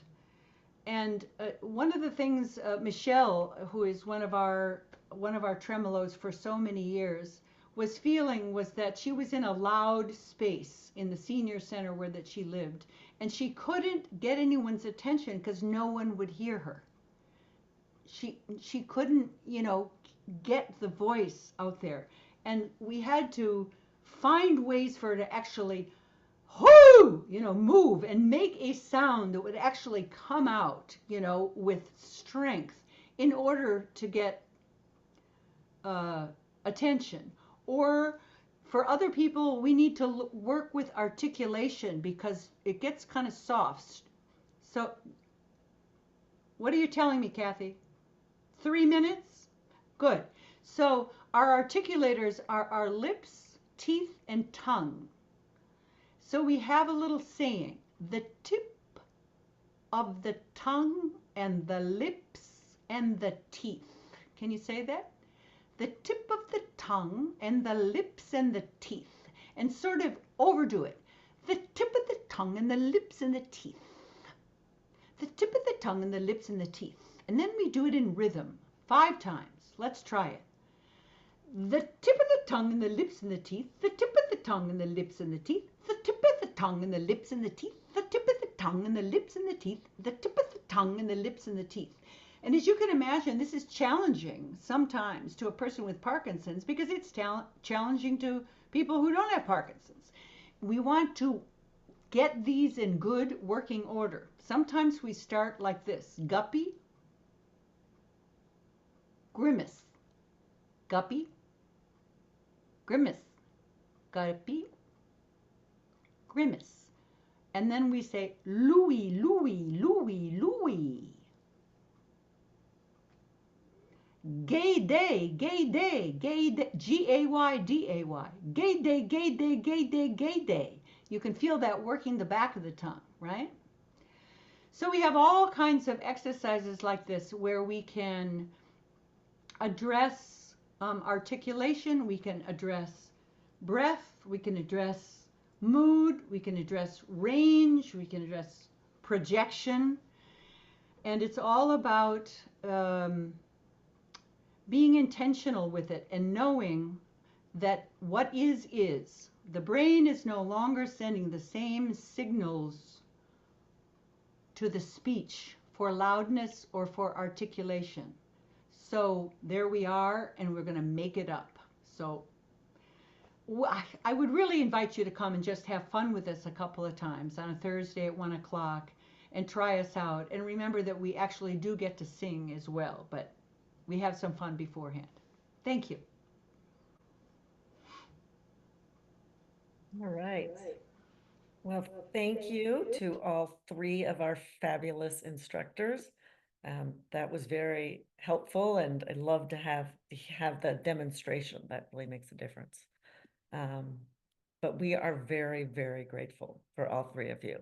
And one of the things Michelle, who is one of our tremolos for so many years, was feeling was that she was in a loud space in the senior center where that she lived, and she couldn't get anyone's attention because no one would hear her. She couldn't, you know, get the voice out there, and we had to find ways for her to actually whoo, you know, move and make a sound that would actually come out, you know, with strength in order to get attention. Or for other people, we need to work with articulation because it gets kind of soft. So, what are you telling me, Kathy? 3 minutes? Good. So, our articulators are our lips, teeth, and tongue. So we have a little saying, the tip of the tongue and the lips and the teeth. Can you say that? The tip of the tongue and the lips and the teeth. And sort of overdo it. The tip of the tongue and the lips and the teeth. The tip of the tongue and the lips and the teeth. And then we do it in rhythm 5 times. Let's try it. The tip of the tongue and the lips and the teeth. The tip of the tongue and the lips and the teeth. The tip of the tongue and the lips and the teeth. The tip of the tongue and the lips and the teeth. The tip of the tongue and the lips and the teeth. And as you can imagine, this is challenging sometimes to a person with Parkinson's because it's challenging to people who don't have Parkinson's. We want to get these in good working order. Sometimes we start like this. Guppy, grimace, guppy, grimace, guppy, grimace. And then we say Louis, Louis, Louis, Louis. Gay day, gay day, gay day, G-A-Y-D-A-Y. Gay day, gay day, gay day, gay day. You can feel that working the back of the tongue, right? So we have all kinds of exercises like this where we can address articulation, we can address breath, we can address mood, we can address range, we can address projection. And it's all about being intentional with it and knowing that what is. The brain is no longer sending the same signals to the speech for loudness or for articulation. So there we are, and we're going to make it up. So I would really invite you to come and just have fun with us a couple of times on a Thursday at 1 o'clock and try us out. And remember that we actually do get to sing as well, but we have some fun beforehand. Thank you. All right. Well, thank you to all 3 of our fabulous instructors. That was very helpful, and I love to have the demonstration. That really makes a difference. But we are very, very grateful for all 3 of you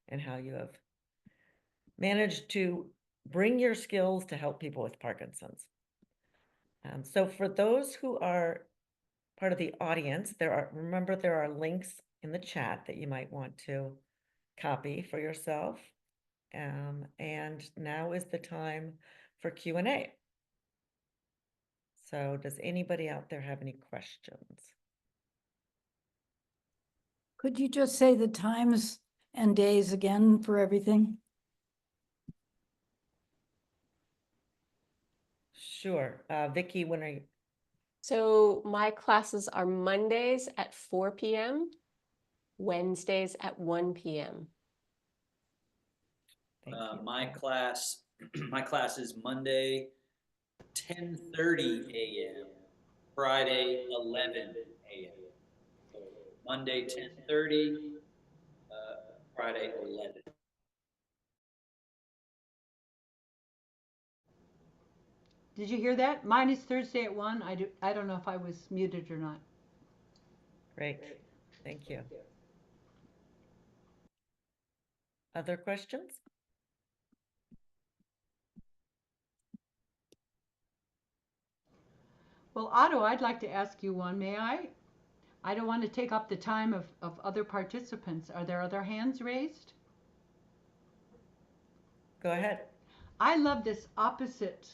and how you have managed to bring your skills to help people with Parkinson's. So for those who are part of the audience, remember there are links in the chat that you might want to copy for yourself. And now is the time for Q&A. So does anybody out there have any questions? Could you just say the times and days again for everything? Sure. Vickie, when are you? So my classes are Mondays at 4 p.m., Wednesdays at 1 p.m. Thank you. My class, my class is Monday, 10:30 a.m., Friday, 11 a.m. So Monday, 10:30, Friday, 11. Did you hear that? Mine is Thursday at 1. I don't know if I was muted or not. Great. Thank you. Other questions? Well, Otto, I'd like to ask you one, may I? I don't want to take up the time of other participants. Are there other hands raised? Go ahead. I love this opposite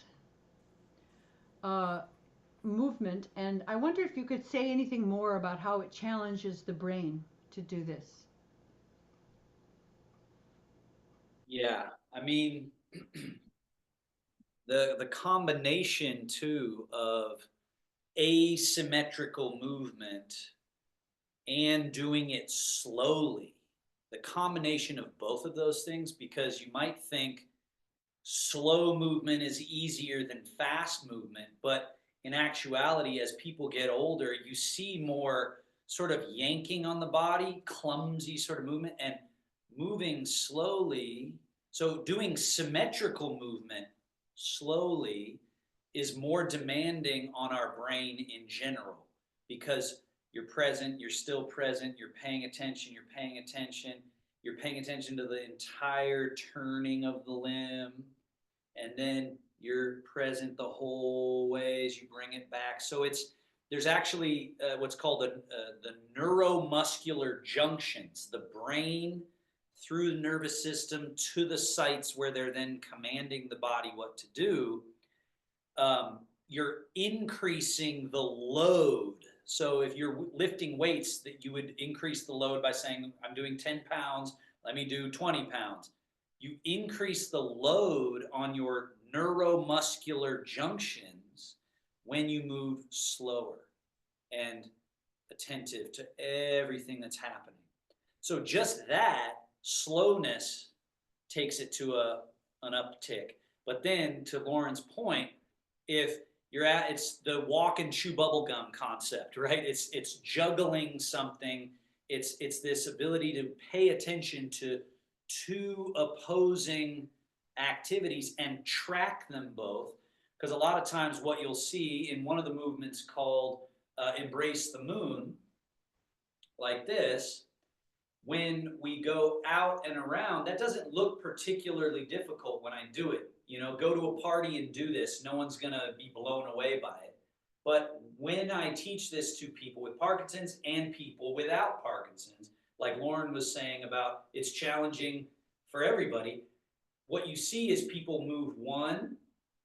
uh, movement, and I wonder if you could say anything more about how it challenges the brain to do this. Yeah, I mean, the combination too of asymmetrical movement and doing it slowly, the combination of both of those things, because you might think slow movement is easier than fast movement, but in actuality, as people get older, you see more sort of yanking on the body, clumsy sort of movement, and moving slowly. So doing symmetrical movement slowly is more demanding on our brain in general, because you're present, you're still present, you're paying attention, you're paying attention to the entire turning of the limb, and then you're present the whole way as you bring it back. So there's actually what's called the neuromuscular junctions, the brain through the nervous system to the sites where they're then commanding the body what to do. You're increasing the load. So if you're lifting weights, that you would increase the load by saying, I'm doing 10 pounds, let me do 20 pounds. You increase the load on your neuromuscular junctions when you move slower and attentive to everything that's happening. So just that slowness takes it to an uptick. But then, to Lauren's point, if you're it's the walk and chew bubble gum concept, right? It's juggling something. It's this ability to pay attention to two opposing activities and track them both. Because a lot of times what you'll see in one of the movements called Embrace the Moon, like this, when we go out and around, that doesn't look particularly difficult when I do it. You know, go to a party and do this. No one's going to be blown away by it. But when I teach this to people with Parkinson's and people without Parkinson's, like Lauren was saying about it's challenging for everybody, what you see is people move one,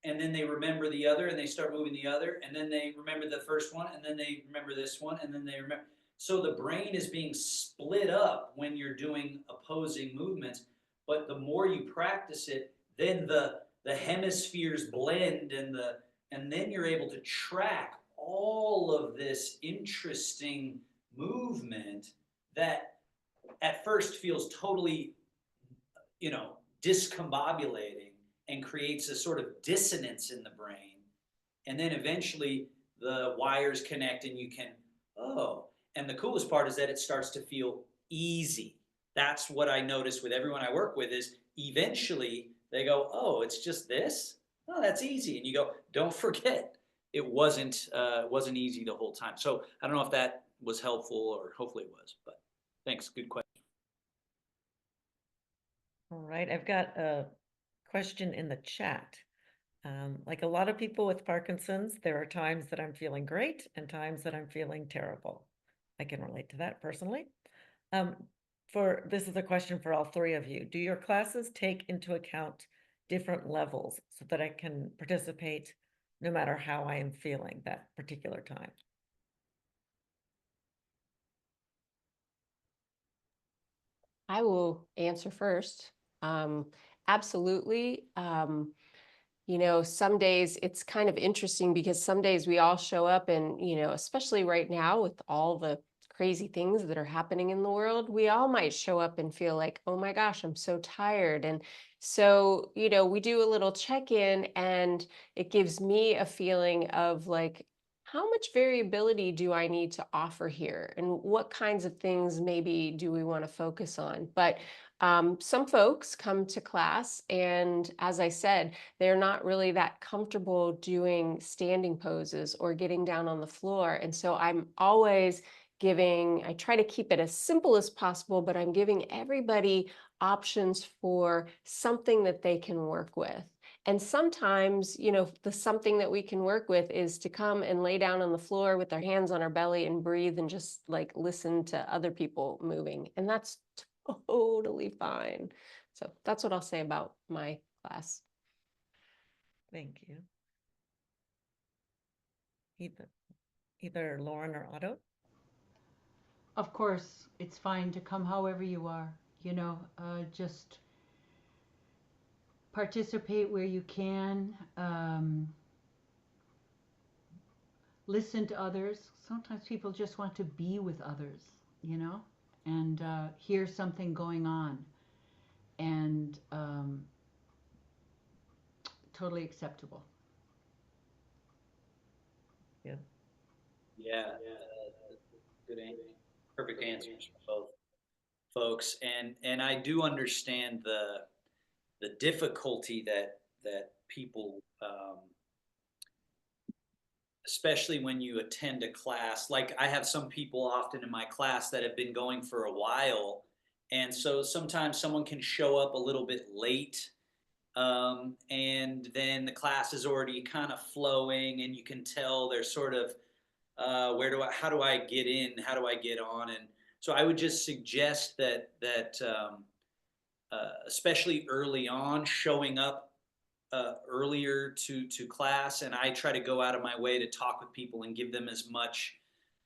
and then they remember the other, and they start moving the other, and then they remember the first one, and then they remember this one, and then they remember. So the brain is being split up when you're doing opposing movements, but the more you practice it, then the hemispheres blend, and then you're able to track all of this interesting movement that at first feels totally, discombobulating and creates a sort of dissonance in the brain. And then eventually the wires connect and you can, and the coolest part is that it starts to feel easy. That's what I notice with everyone I work with is eventually they go, oh, it's just this? Oh, that's easy. And you go, don't forget, it wasn't easy the whole time. So I don't know if that was helpful, or hopefully it was, but thanks. Good question. All right, I've got a question in the chat. Like a lot of people with Parkinson's, there are times that I'm feeling great and times that I'm feeling terrible. I can relate to that personally. This is a question for all three of you. Do your classes take into account different levels so that I can participate no matter how I am feeling that particular time? I will answer first. Absolutely. Some days it's kind of interesting because some days we all show up and, especially right now with all the crazy things that are happening in the world, we all might show up and feel like, oh my gosh, I'm so tired. And so, we do a little check-in, and it gives me a feeling of like, how much variability do I need to offer here? And what kinds of things maybe do we want to focus on? But some folks come to class, and as I said, they're not really that comfortable doing standing poses or getting down on the floor. And so I'm always I try to keep it as simple as possible, but I'm giving everybody options for something that they can work with. And sometimes, the something that we can work with is to come and lay down on the floor with our hands on our belly and breathe and just like listen to other people moving. And that's totally fine. So that's what I'll say about my class. Thank you. Either Lauren or Otto? Of course, it's fine to come however you are, just participate where you can. Listen to others. Sometimes people just want to be with others, and hear something going on. And totally acceptable. Yeah. Yeah, good answer. Perfect answers from both folks, and I do understand the difficulty that people, especially when you attend a class. Like I have some people often in my class that have been going for a while, and so sometimes someone can show up a little bit late, and then the class is already kind of flowing, and you can tell they're sort of how do I get in? How do I get on? And so I would just suggest that especially early on, showing up earlier to class, and I try to go out of my way to talk with people and give them as much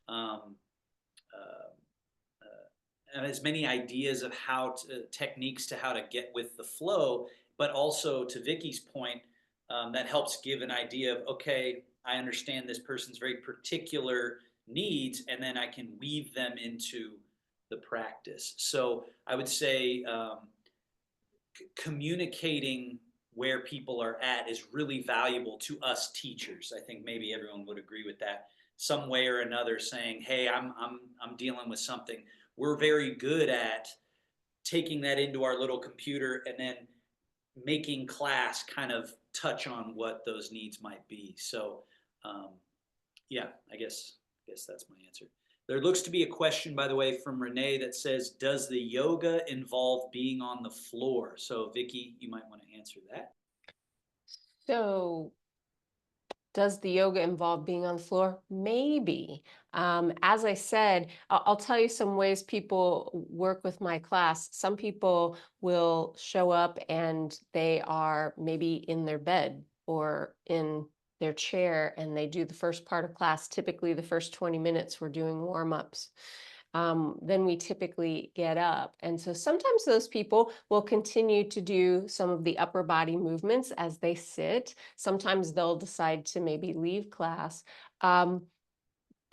um, and as many ideas of techniques to how to get with the flow, but also to Vickie's point, that helps give an idea of, okay, I understand this person's very particular needs, and then I can weave them into the practice. So I would say communicating where people are at is really valuable to us teachers. I think maybe everyone would agree with that. Some way or another, saying, "Hey, I'm dealing with something." We're very good at taking that into our little computer and then making class kind of touch on what those needs might be. So, yeah, I guess that's my answer. There looks to be a question, by the way, from Renee that says, does the yoga involve being on the floor? So Vickie, you might want to answer that. So does the yoga involve being on the floor? Maybe. As I said, I'll tell you some ways people work with my class. Some people will show up and they are maybe in their bed or in their chair, and they do the first part of class. Typically, the first 20 minutes, we're doing warm-ups. Then we typically get up. And so sometimes those people will continue to do some of the upper body movements as they sit. Sometimes they'll decide to maybe leave class.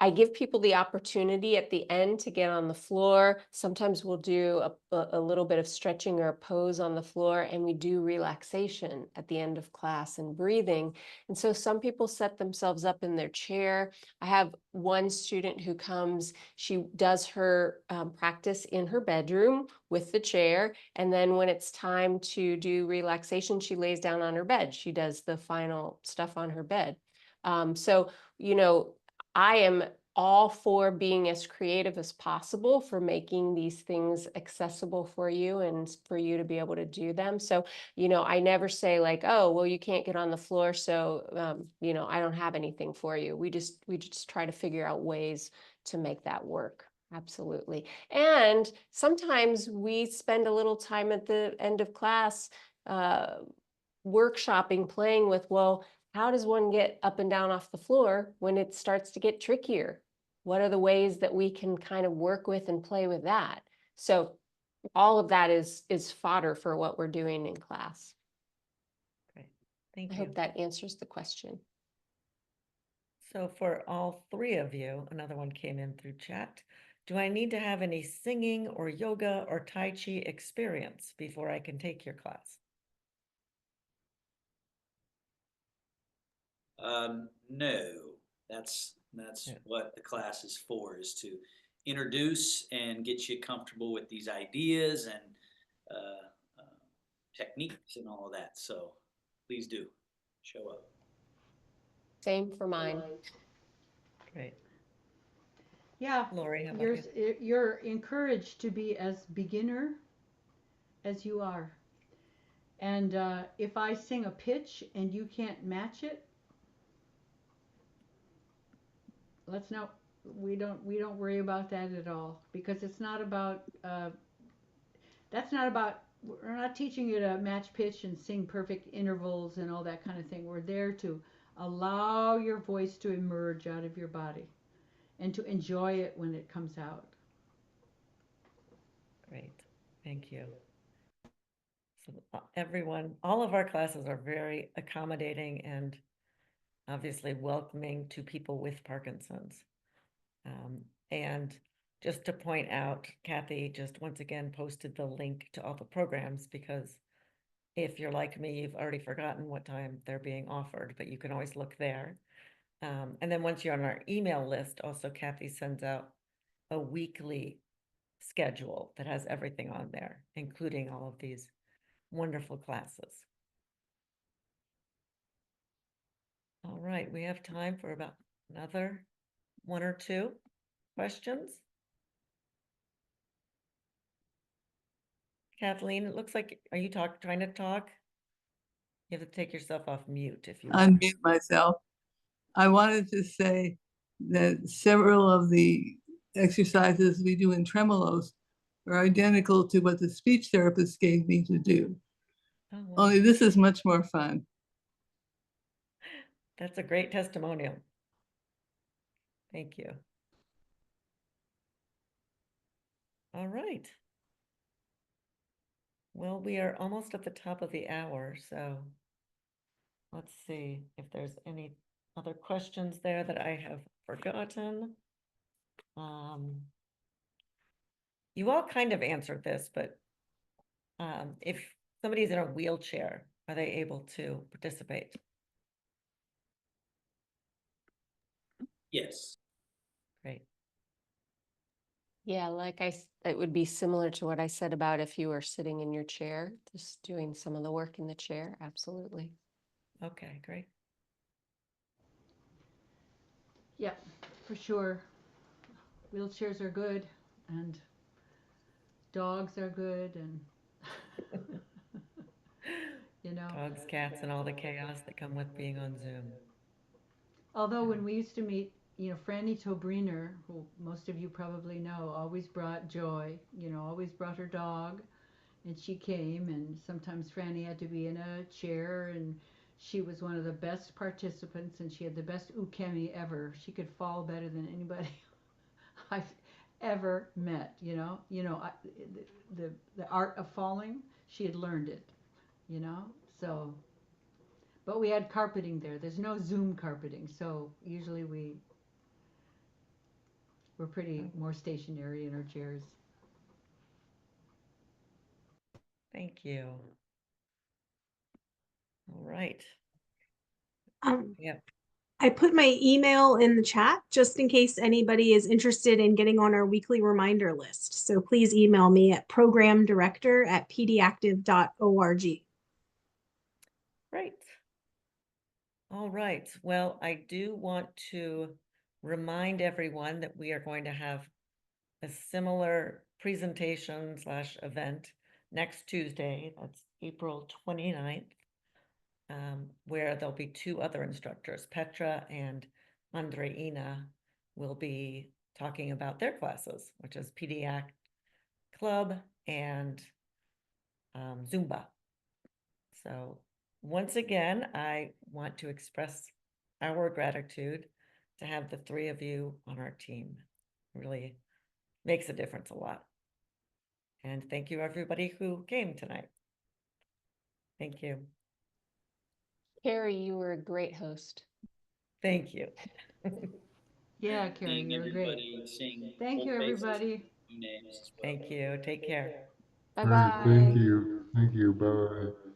I give people the opportunity at the end to get on the floor. Sometimes we'll do a little bit of stretching or a pose on the floor, and we do relaxation at the end of class and breathing. And so some people set themselves up in their chair. I have one student who comes, she does her practice in her bedroom with the chair. And then when it's time to do relaxation, she lays down on her bed. She does the final stuff on her bed. I am all for being as creative as possible for making these things accessible for you and for you to be able to do them. So, I never say like, oh, well, you can't get on the floor, so, I don't have anything for you. We just try to figure out ways to make that work. Absolutely. And sometimes we spend a little time at the end of class workshopping, playing with, well, how does one get up and down off the floor when it starts to get trickier? What are the ways that we can kind of work with and play with that? So all of that is fodder for what we're doing in class. Great. Thank I you. hope that answers the question. So for all three of you, another one came in through chat. Do I need to have any singing or yoga or Tai Chi experience before I can take your class? No, that's Yeah. what the class is for, is to introduce and get you comfortable with these ideas and uh, uh, techniques and all of that. So please do show up. Same for mine. Great. Yeah, Lori, how about you? you're encouraged to be as beginner as you are. And if I sing a pitch and you can't match it, let's not we don't worry about that at all, because it's not about that's not about, we're not teaching you to match pitch and sing perfect intervals and all that kind of thing. We're there to allow your voice to emerge out of your body and to enjoy it when it comes out. Great. Thank you. So everyone, all of our classes are very accommodating and obviously welcoming to people with Parkinson's. And just to point out, Kathy just once again posted the link to all the programs, because if you're like me, you've already forgotten what time they're being offered, but you can always look there. And then once you're on our email list, also Kathy sends out a weekly schedule that has everything on there, including all of these wonderful classes. All right, we have time for about another one or two questions. Kathleen, it looks like, are you trying to talk? You have to take yourself off mute if you are. Unmute myself. I wanted to say that several of the exercises we do in Tremolos are identical to what the speech therapist gave me to do. Oh, wow. Only this is much more fun. That's a great testimonial. Thank you. All right. Well, we are almost at the top of the hour, so let's see if there's any other questions there that I have forgotten. You all kind of answered this, but if somebody's in a wheelchair, are they able to participate? Yes. Great. Yeah, it would be similar to what I said about if you were sitting in your chair, just doing some of the work in the chair. Absolutely. Okay, great. Yeah, for sure. Wheelchairs are good, and dogs are good, and you know. Dogs, cats, and all the chaos that come with being on Zoom. Although when we used to meet, Franny Tobriner, who most of you probably know, always brought joy, always brought her dog, and she came, and sometimes Franny had to be in a chair, and she was one of the best participants, and she had the best ukemi ever. She could fall better than anybody I've ever met, the art of falling, she had learned it, so. But we had carpeting there. There's no Zoom carpeting, so usually we're pretty more stationary in our chairs. Thank you. All right. Yep. I put my email in the chat just in case anybody is interested in getting on our weekly reminder list. So please email me at programdirector@pdactive.org. Great. All right. Well, I do want to remind everyone that we are going to have a similar presentation / event next Tuesday. That's April 29th. Where there'll be two other instructors, Petra and Andreina, will be talking about their classes, which is PDAC Club and Zumba. So once again, I want to express our gratitude to have the three of you on our team. It really makes a difference a lot. And thank you everybody who came tonight. Thank you. Carrie, you were a great host. Thank you. Yeah, Carrie, seeing you're great. everybody, seeing Thank you, old faces, everybody. new names as well. Thank you. Take care. Bye All right, thank bye. you. Thank you. Bye.